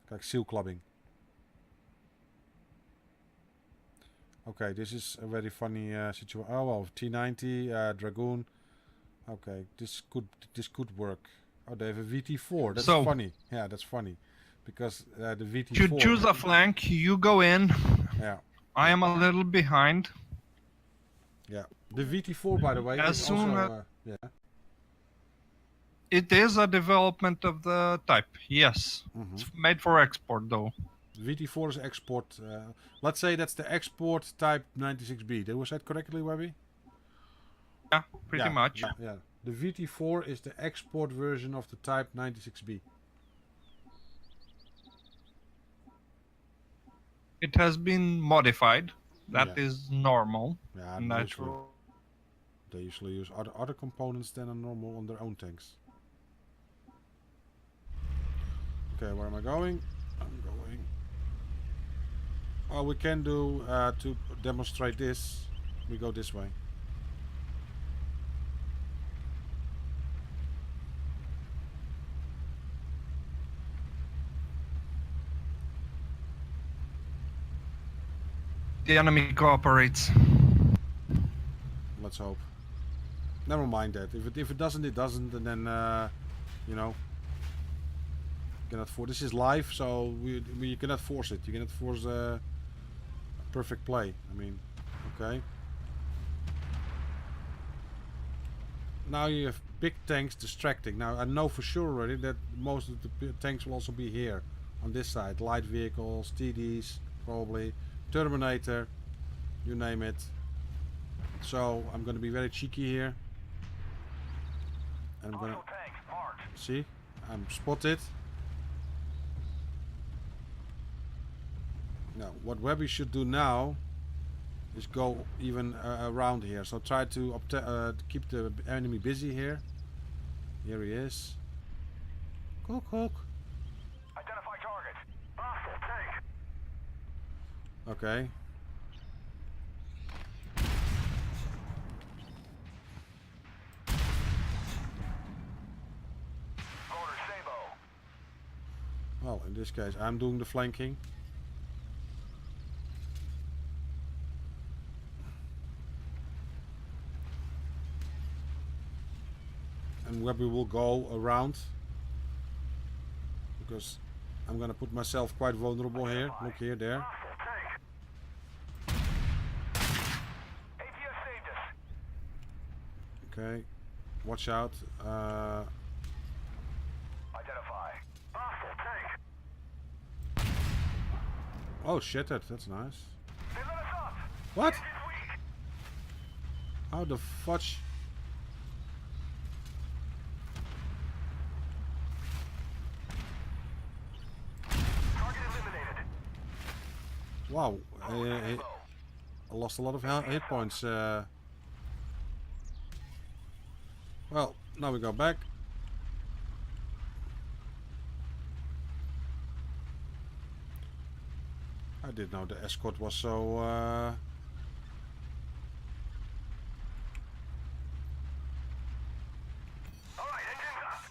Like seal clubbing. Okay, this is a very funny situation. Oh well, T90, Dragoon. Okay, this could work. Oh, they have a VT4. That's So, funny. Yeah, that's funny, because the VT4. You choose a flank. You go in. Yeah. I am a little behind. Yeah. The VT4, by the way, As is soon also yeah. It is a development of the type. Yes, it's made for export though. VT4 is export. Let's say that's the export type 96B. Did I say that correctly, Webby? Yeah, pretty much. Yeah. The VT4 is the export version of the type 96B. It has been modified. That is normal, Yeah, natural. They usually use other components than are normal on their own tanks. Okay, where am I going? I'm going. Well, we can do to demonstrate this. We go this way. The enemy cooperates. Let's hope. Never mind that. If it doesn't, it doesn't, and then you know, cannot force. This is live, so we cannot force it. You cannot force a perfect play. I mean, okay. Now you have big tanks distracting. Now I know for sure already that most of the tanks will also be here on this side. Light vehicles, TDs, probably. Terminator, you name it. So I'm going to be very cheeky here. I'm going to see. I'm spotted. Now, what Webby should do now is go even around here. So try to keep the enemy busy here. Here he is. Cook. Identify target. Hostile tank. Okay. Order Sabo. Well, in this case, I'm doing the flanking. And Webby will go around, because I'm gonna put myself quite vulnerable here. Look here, there. APS saved us. Okay, watch out. Identify. Hostile tank. Oh, shattered. That's nice. They let us up. What? It's weak. How the fudge? Target eliminated. Wow, I lost a lot of hit points. Well, now we go back. I didn't know the escort was so. All right, engines up.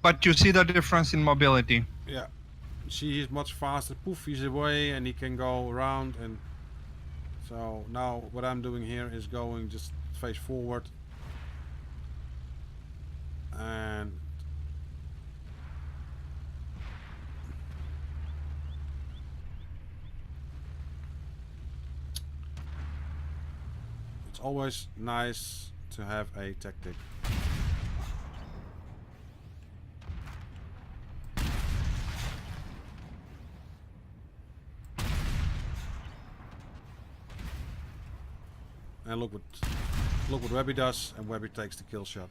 But you see the difference in mobility. Yeah, see, he's much faster. Poof, he's away, and he can go around. And so now what I'm doing here is going just face forward, and it's always nice to have a tactic. And look what Webby does, and Webby takes the kill shot.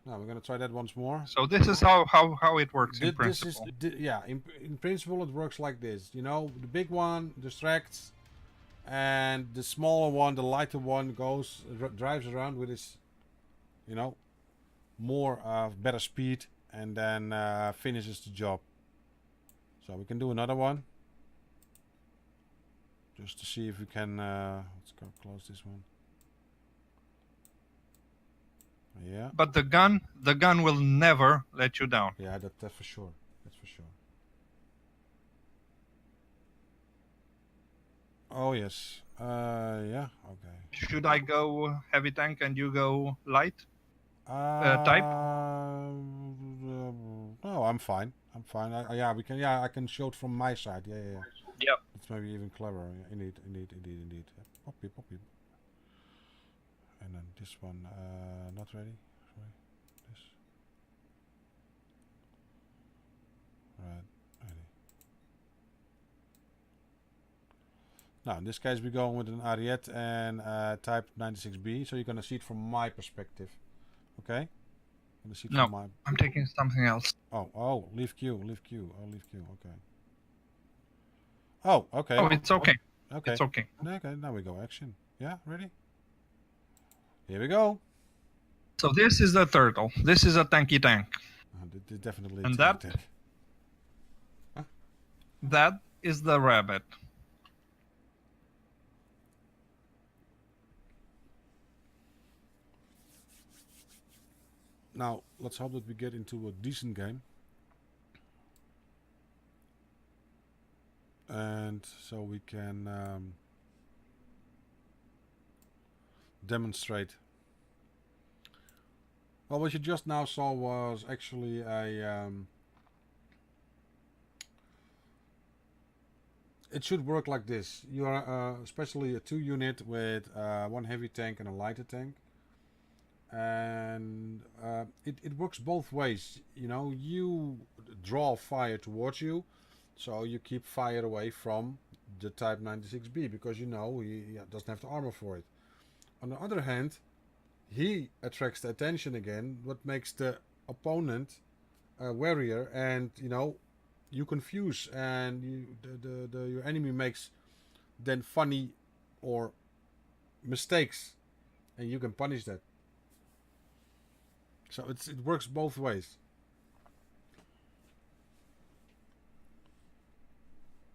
Now we're gonna try that once more. So this is how it works in principle. Yeah, in principle it works like this. You know, the big one distracts, and the smaller one, the lighter one, drives around with his, you know, more better speed, and then finishes the job. So we can do another one, just to see if we can. Let's go close this one. Yeah. But the gun will never let you down. Yeah, that's for sure. That's for sure. Oh yes. Yeah. Okay. Should I go heavy tank and you go light? Type? No, I'm fine. I'm fine. Yeah, we can. Yeah, I can show it from my side. Yeah. Yep. It's maybe even cleverer. Yeah, indeed. Poppy. And then this one, not ready. Sorry. This. Right. Ready. Now, in this case, we're going with an Ariete and typ-96B. So you're gonna see it from my perspective. Okay. Gonna see it No, from my. I'm taking something else. Oh, leave Q. Okay. Oh, okay. Oh, it's okay. Okay. It's okay. Okay, now we go action. Yeah, ready? Here we go. So this is the turtle. This is a tanky tank. Definitely. And a that? tank. That is the rabbit. Now, let's hope that we get into a decent game. And so we can demonstrate. Well, what you just now saw was actually a it should work like this. You are especially a 2-unit with one heavy tank and a lighter tank, and it works both ways. You know, you draw fire towards you, so you keep fire away from the typ-96B because you know he doesn't have the armor for it. On the other hand, he attracts the attention again, what makes the opponent warier, and you know, you confuse, and your enemy makes then funny or mistakes, and you can punish that. So it works both ways.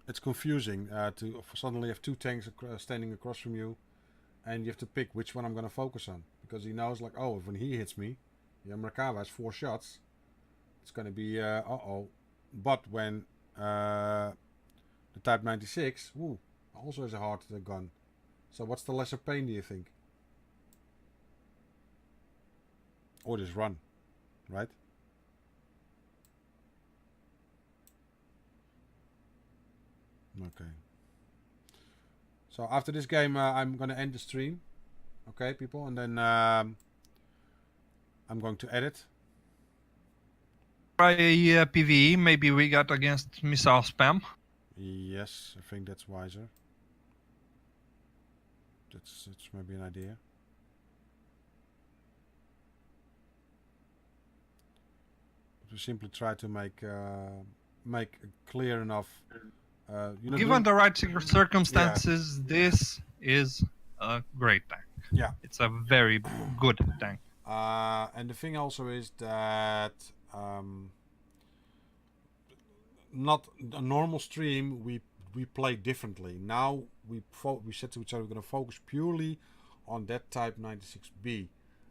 It's confusing to suddenly have 2 tanks standing across from you, and you have to pick which one I'm going to focus on, because he knows, like, oh, when he hits me, Merkava has 4 shots, it's going to be uh-oh. But when the typ-96 also is a hard gun, so what's the lesser pain, do you think? or just run, right? Okay. So after this game, I'm gonna end the stream. Okay, people, and then I'm going to edit. Try a PvE. Maybe we got against missile spam. Yes, I think that's wiser. That's maybe an idea. But we simply try to make clear enough. You know, Given the right circumstances, this is a great tank. Yeah. It's a very good tank. And the thing also is that not a normal stream. We play differently. Now we said to each other we're going to focus purely on that typ-96B,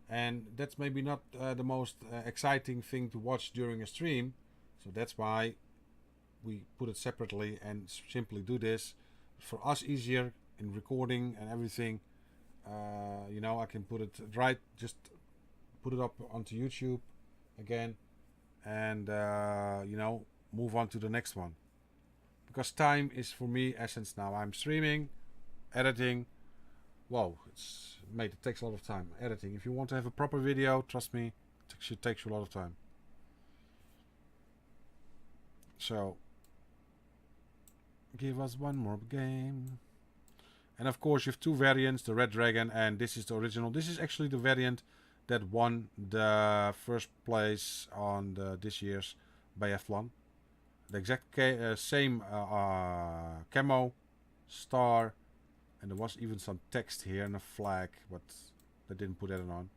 and that's maybe not the most exciting thing to watch during a stream. So that's why we put it separately and simply do this. For us, easier in recording and everything. You know, I can put it right, just put it up onto YouTube again, and you know, move on to the next one. Because time is for me essence now. I'm streaming, editing. Whoa, it takes a lot of time. Editing. If you want to have a proper video, trust me, it takes you a lot of time. So give us one more game. And of course you have two variants, the Red Dragon, and this is the original. This is actually the variant that won the first place on this year's biathlon. The exact same camo, star, and there was even some text here and a flag, but they didn't put that on.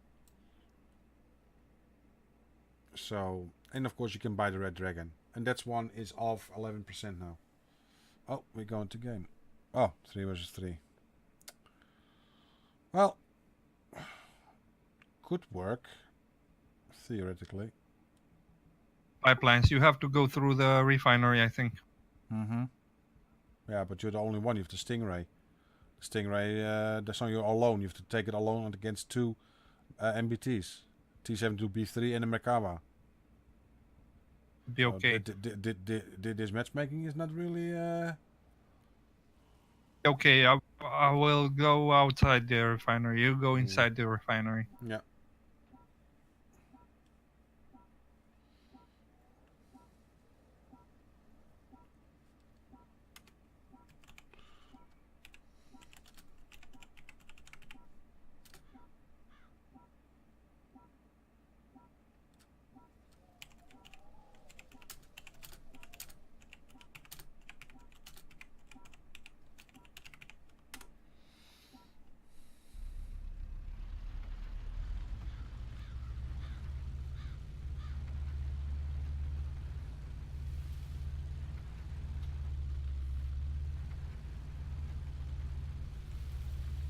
So, and of course you can buy the Red Dragon, and that one is off 11% now. Oh, we're going to game. Oh, 3 versus 3. Well, could work theoretically. Pipelines. You have to go through the refinery, I think. Mm-hmm. Yeah, but you're the only one. You have the Stingray. The Stingray, that's on your alone. You have to take it alone against two MBTs. T-72B3 and a Merkava. Be okay. This matchmaking is not really... Okay, I will go outside the refinery. You go inside the refinery. Yeah.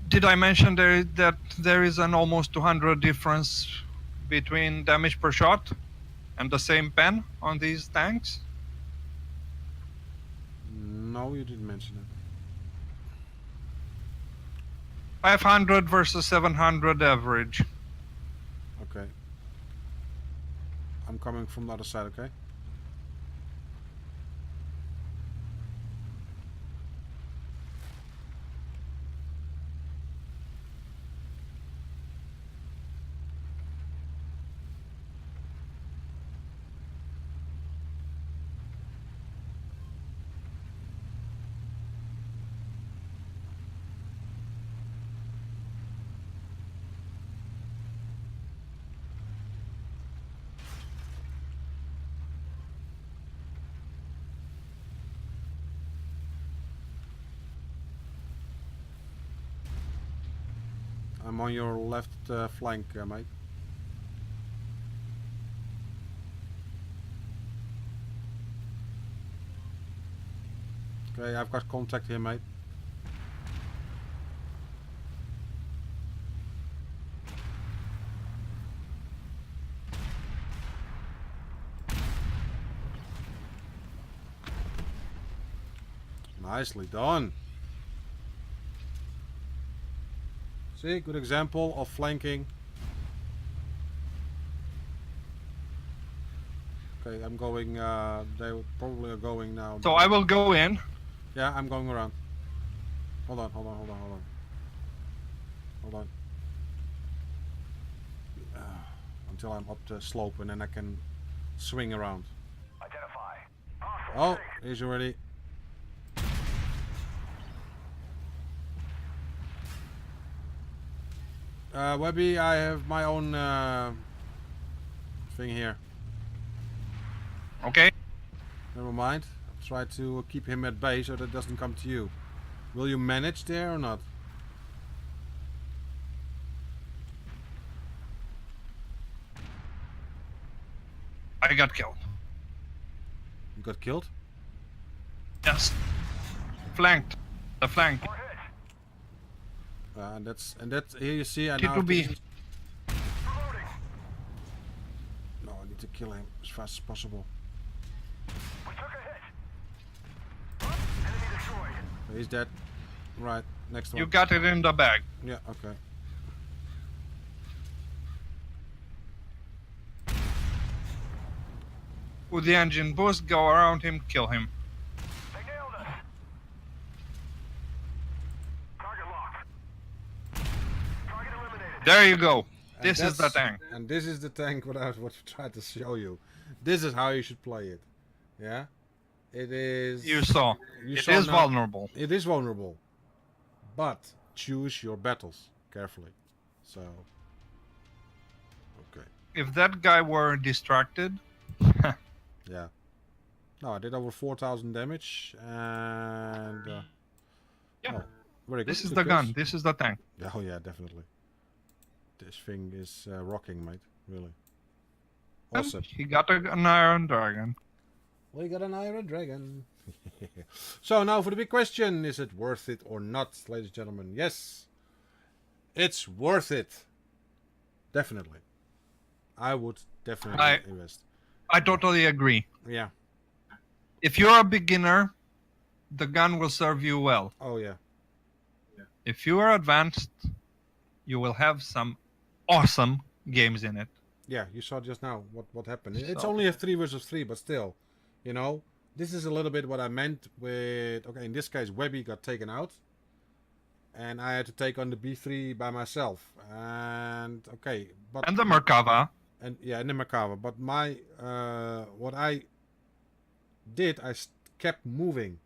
Did I mention that there is an almost 200 difference between damage per shot and the same pen on these tanks? No, you didn't mention it. 500 versus 700 average. Okay. I'm coming from the other side, okay? I'm on your left flank, mate. Okay, I've got contact here, mate. Nicely done. See, good example of flanking. Okay, I'm going. They probably are going now. So I will go in. Yeah, I'm going around. Hold on. Hold on. Until I'm up the slope and then I can swing around. Identify. Hostile Oh, tank. he's already. Webby, I have my own thing here. Okay. Never mind. I'll try to keep him at bay so that it doesn't come to you. Will you manage there or not? I got killed. You got killed? Yes. Flanked. The flank. More hit. And that's here you see. I It now will be. Reloading. No, I need to kill him as fast as possible. We took a hit. Enemy destroyed. He's dead. Right, next one. You got it in the bag. Yeah, okay. With the engine boost, go around him, kill him. They nailed us. Target locked. Target eliminated. There you go. And This is the that's- tank. And this is the tank what I tried to show you. This is how you should play it. Yeah? It is... You saw. you It saw is now- vulnerable. It is vulnerable. But choose your battles carefully. So... Okay. If that guy were distracted, Yeah. No, I did over 4,000 damage and... Yeah. oh, very good. this is Good the kills. gun. This is the tank. Oh yeah, definitely. This thing is rocking, mate. Really. And Awesome. he got an Iron Dragon. We got an Iron Dragon. So now for the big question. Is it worth it or not, ladies and gentlemen? Yes. It's worth it. Definitely. I would definitely invest. I totally agree. Yeah. If you're a beginner, the gun will serve you well. Oh yeah. If you are advanced, you will have some awesome games in it. Yeah, you saw just now what happened. It's So- only a 3 versus 3, but still, you know, this is a little bit what I meant with. Okay, in this case, Webby got taken out, and I had to take on the B3 by myself. And okay, but And the Merkava. and yeah, and the Merkava. But my what I did, I kept moving,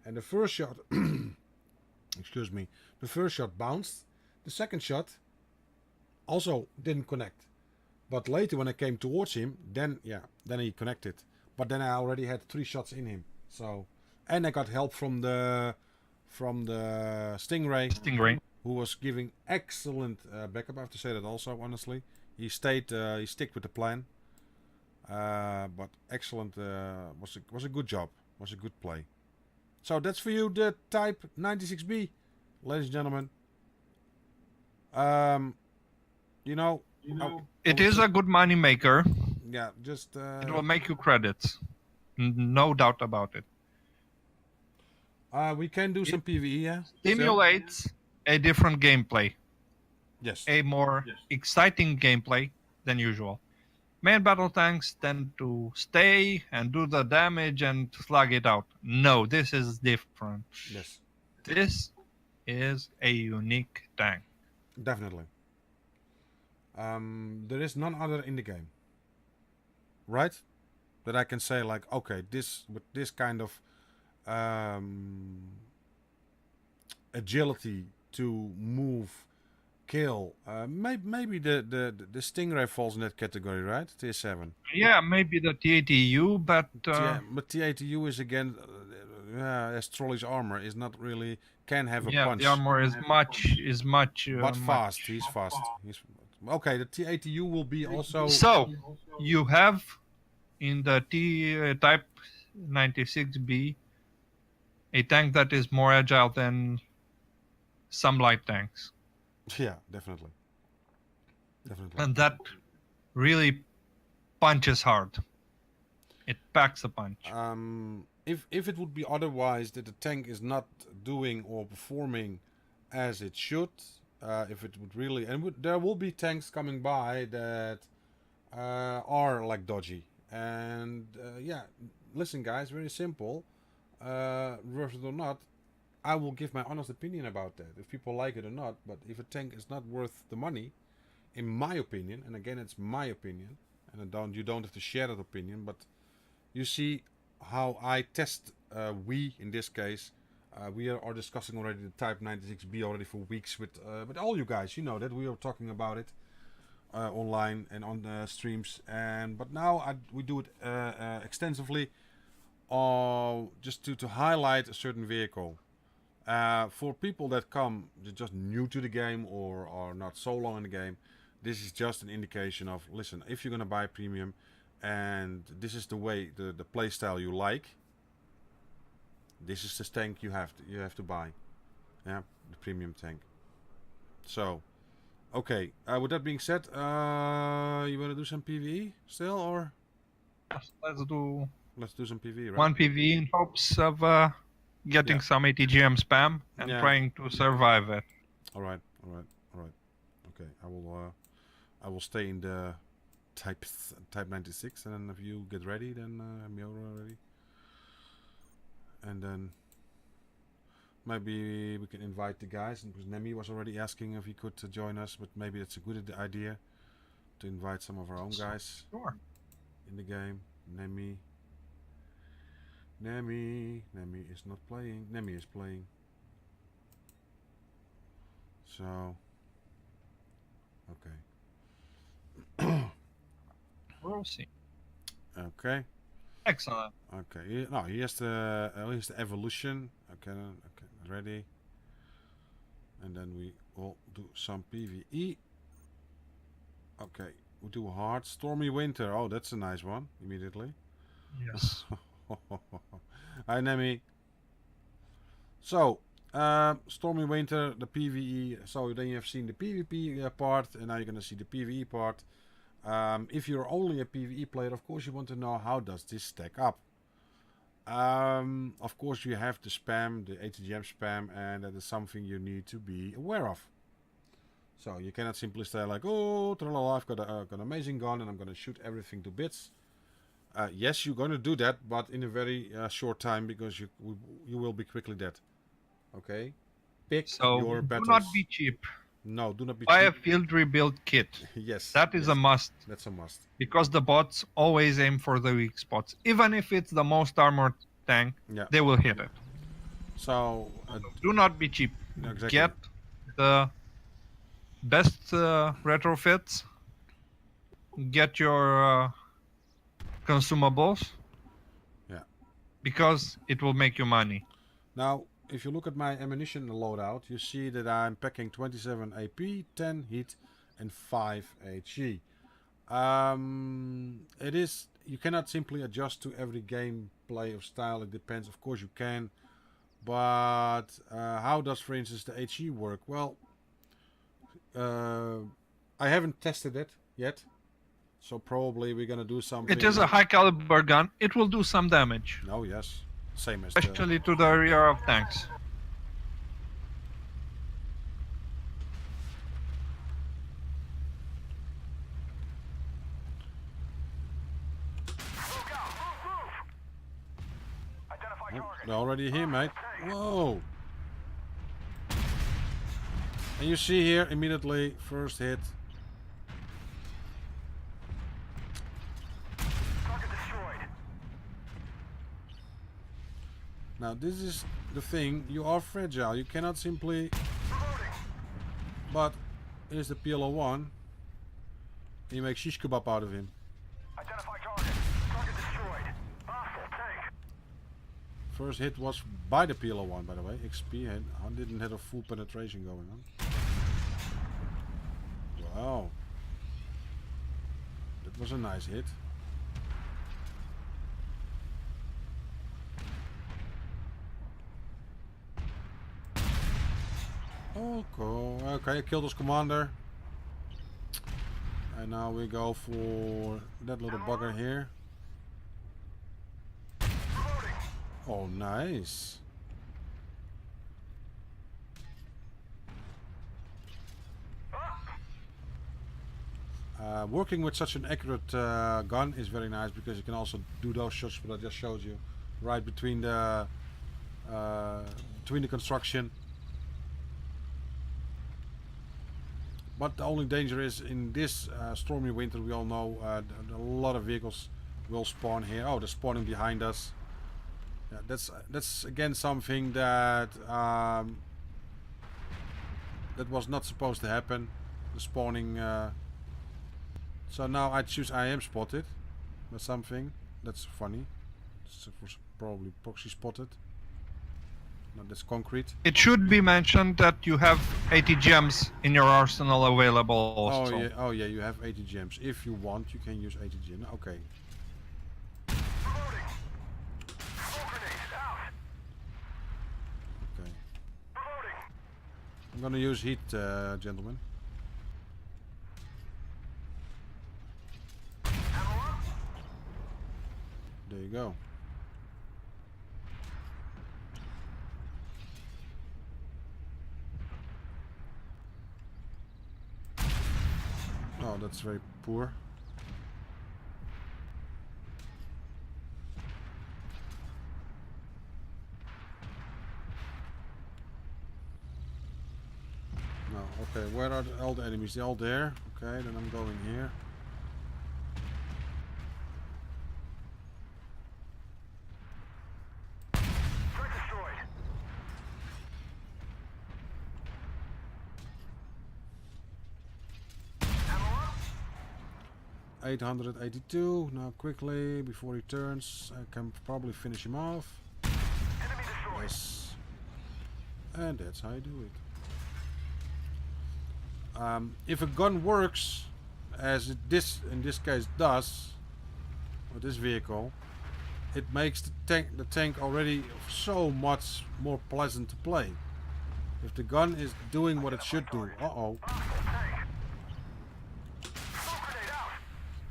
and the first shot, excuse me, the first shot bounced. The second shot also didn't connect. But later when I came towards him, then he connected. But then I already had 3 shots in him. So, and I got help from the Stingray, who was giving excellent backup. I have to say that also, honestly. He stayed, he stick with the plan. But excellent, was a good job. Was a good play. So that's for you, the typ-96B, ladies and gentlemen. You know, It is a good money maker. yeah, just It will make you credits. No doubt about it. we can do some PvE, yeah. Stimulates a different gameplay. Yes. A more exciting gameplay than usual. Main battle tanks tend to stay and do the damage and slug it out. No, this is different. Yes, This is a unique tank. definitely. There is none other in the game, right? That I can say like, okay, this with this kind of agility to move, kill. Maybe the Stingray falls in that category, right? Tier 7. Yeah, maybe the TATU, but Yeah, but TATU is again, as Trolley's armor is not really can have a yeah, punch. the armor is much But much- fast, he's fast. He's okay. The TATU will be also. So you have in the type 96B a tank that is more agile than some light tanks, Yeah, definitely. Definitely. and that really punches hard. It packs a punch. If it would be otherwise, that the tank is not doing or performing as it should, if it would really, and there will be tanks coming by that are like dodgy. And yeah, listen, guys, very simple. Worth it or not, I will give my honest opinion about that. If people like it or not, but if a tank is not worth the money, in my opinion, and again, it's my opinion, and you don't have to share that opinion, but you see how I test. We, in this case, we are discussing already the typ-96B already for weeks with all you guys. You know that we are talking about it online and on the streams, but now we do it extensively, just to highlight a certain vehicle. For people that come just new to the game or are not so long in the game, this is just an indication of, listen, if you're gonna buy premium and this is the way the play style you like, this is the tank you have to buy. Yeah, the premium tank. So okay, with that being said, you wanna do some PvE still, or Yes, let's do some PvE, right? one PvE in hopes of getting some ATGM spam and trying to survive it. All right. Okay, I will stay in the type 96, and then if you get ready, then I'm ready, and then maybe we can invite the guys. And because Nemi was already asking if he could join us, but maybe it's a good idea to invite some of our own guys in the game. Nemi is not playing. Nemi is playing. So okay. We'll see. Okay. Excellent. Okay. Here's the evolution. Okay. Ready. And then we will do some PvE. Okay. We do hard. Stormy Winter. Oh, that's a nice one. Immediately. Yes. Hi, Nemi. So, Stormy Winter, the PvE. So then you have seen the PvP part, and now you're gonna see the PvE part. If you're only a PvE player, of course you want to know how does this stack up. Of course you have the spam, the ATGM spam, and that is something you need to be aware of. So you cannot simply say like, oh, I've got an amazing gun and I'm gonna shoot everything to bits. Yes, you're gonna do that, but in a very short time, because you will be quickly dead. Okay, pick your battles. Do not be cheap. No, do not be Buy cheap. a field rebuild kit. Yes, that is a must. That's a must. Because the bots always aim for the weak spots. Even if it's the most armored tank, they will hit it. So do not be cheap. Exactly. Get the best retrofits. Get your consumables. Yeah. Because it will make you money. Now, if you look at my ammunition loadout, you see that I'm packing 27 AP, 10 heat, and 5 HE. You cannot simply adjust to every gameplay of style. It depends, of course you can, but how does, for instance, the HE work? Well, I haven't tested it yet, so probably we're gonna do something. It is a high caliber gun. It will do some damage. Oh yes, same as especially to the rear of tanks. They're already here, mate. Whoa! And you see here immediately first hit. Target destroyed. Now this is the thing. You are fragile. You cannot simply. But here's the PLO1. You make shish kebab out of him. Identify target. Target destroyed. Hostile tank. First hit was by the PLO1, by the way. XP, and I didn't have a full penetration going on. Wow. That was a nice hit. Oh, cool. Okay, I killed his commander. And now we go for that little bugger here. Oh, nice. Working with such an accurate gun is very nice because you can also do those shots that I just showed you, right between the construction. But the only danger is in this stormy winter, we all know a lot of vehicles will spawn here. Oh, they're spawning behind us. Yeah, that's again something that that was not supposed to happen. The spawning. So now I choose I am spotted by something. That's funny. It's probably proxy spotted. No, that's concrete. It should be mentioned that you have 80 gems in your arsenal available also. Oh yeah, you have 80 gems. If you want, you can use 80 gems. Okay. Okay. I'm gonna use heat, gentlemen. There you go. Oh, that's very poor. No, okay, where are all the enemies? They're all there. Okay, then I'm going here. Threat destroyed. 882. Now quickly, before he turns, I can probably finish him off. Enemy destroyed. Yes. And that's how you do it. If a gun works, as this in this case does, with this vehicle, it makes the tank already so much more pleasant to play. If the gun is doing what it should do. Uh-oh.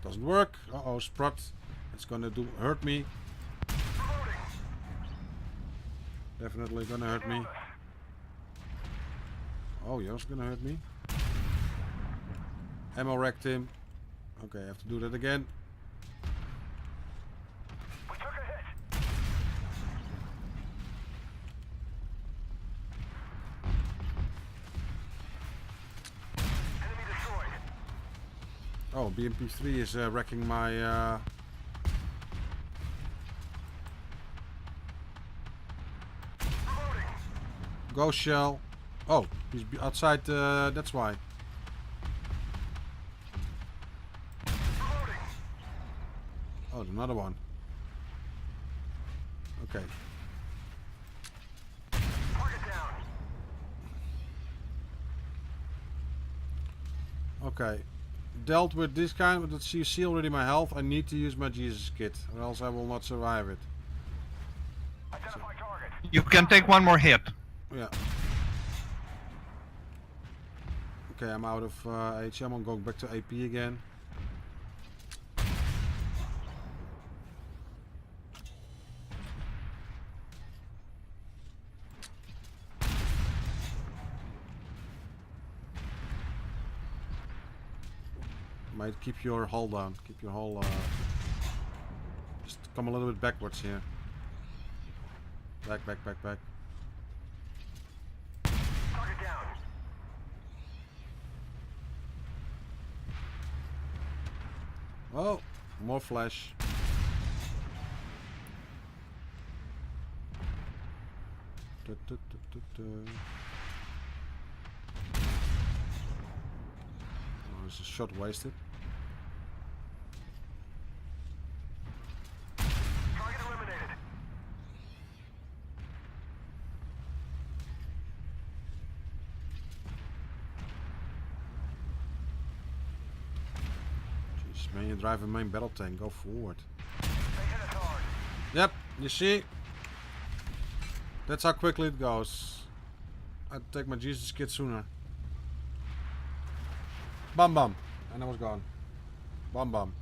Doesn't work. Uh-oh, Sprut. It's gonna hurt me. Definitely gonna hurt me. Oh, yours gonna hurt me. Ammo wrecked him. Okay, I have to do that again. We took a hit. Enemy destroyed. Oh, BMP3 is wrecking my... Ghost shell. Oh, he's outside. That's why. Oh, another one. Okay. Target down. Okay. Dealt with this kind, but let's see already my health. I need to use my Jesus kit, or else I will not survive it. Identify target. You can take one more hit. Yeah. Okay, I'm out of HM. I'm going back to AP again. Might keep your hull down. Keep your hull. Just come a little bit backwards here. Back. Target down. Oh, more flash. Oh, there's a shot wasted. Target eliminated. Jeez, man, you drive a main battle tank. Go forward. They hit us hard. Yep, you see? That's how quickly it goes. I'd take my Jesus kit sooner. Bam bam. And I was gone. Bam bam.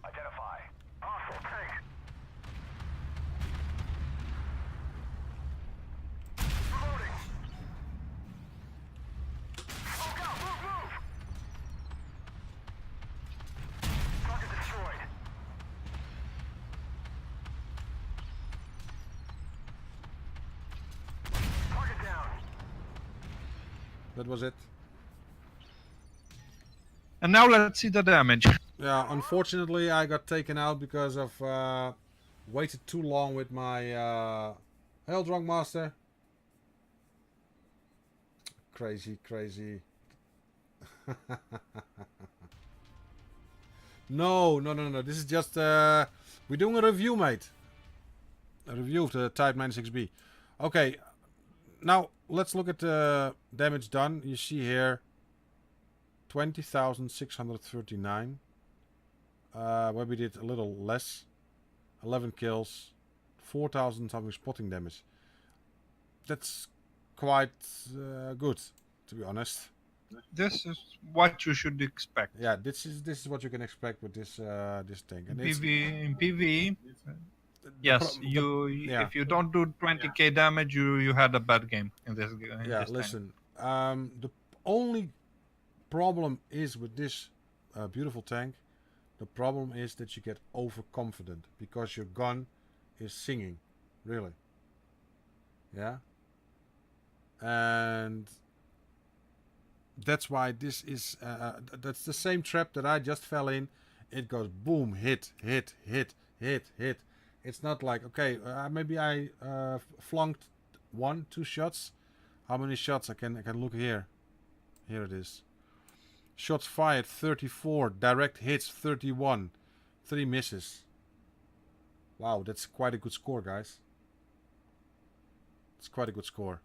Identify. Hostile tank. That was it. And now let's see the damage. Yeah, unfortunately I got taken out because of waited too long with my Hail Drunk Master. Crazy. No. This is just we're doing a review, mate. A review of the typ-96B. Okay, now let's look at the damage done. You see here 20,639. Where we did a little less. 11 kills, 4,000 something spotting damage. That's quite good, to be honest. This is what you should expect. Yeah, this is what you can expect with this this thing. And In PvE, yes, if you don't do 20k damage, you had a bad game in this game. Yeah, listen. The only problem is with this beautiful tank. The problem is that you get overconfident because your gun is singing, really. Yeah. And that's why this is that's the same trap that I just fell in. It goes boom, hit. It's not like, okay, maybe I flunked 1-2 shots. How many shots? I can look here. Here it is. Shots fired 34, direct hits 31, 3 misses. Wow, that's quite a good score, guys. It's quite a good score.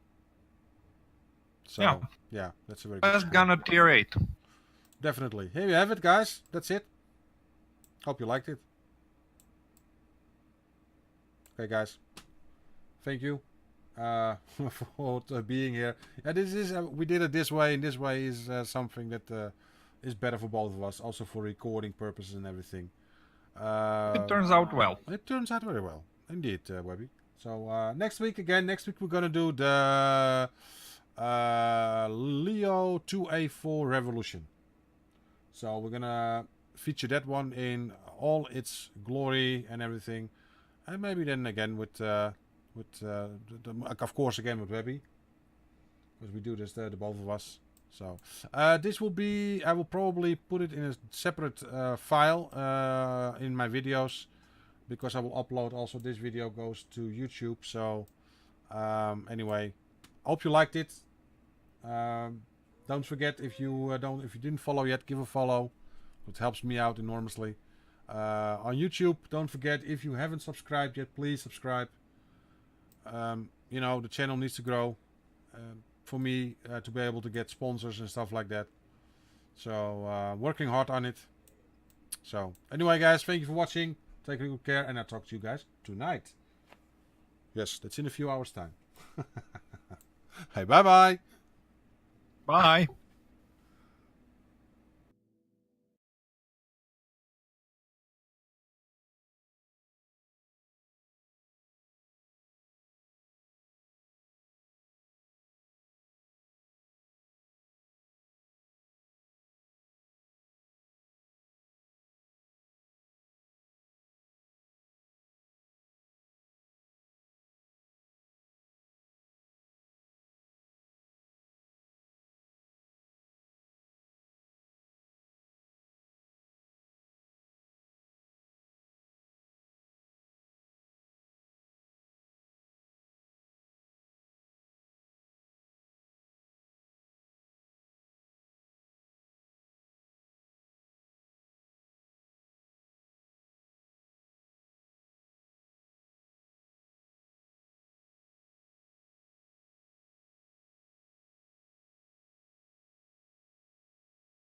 So, yeah, that's a very good Best score. gun at tier 8. Definitely. Here you have it, guys. That's it. Hope you liked it. Okay, guys. Thank you for being here. Yeah, this is we did it this way, and this way is something that is better for both of us, also for recording purposes and everything. It turns out well. It turns out very well, indeed, Webby. So next week we're gonna do the Leo 2A4 Revolution. So we're gonna feature that one in all its glory and everything, and maybe then again with of course again with Webby, because we do this the both of us. So this will be, I will probably put it in a separate file in my videos, because I will upload also this video goes to YouTube. So anyway, hope you liked it. Don't forget, if you didn't follow yet, give a follow. It helps me out enormously. On YouTube, don't forget, if you haven't subscribed yet, please subscribe. You know, the channel needs to grow for me to be able to get sponsors and stuff like that. So working hard on it. So anyway, guys, thank you for watching. Take good care, and I'll talk to you guys tonight. Yes, that's in a few hours time. Hey, bye. Bye.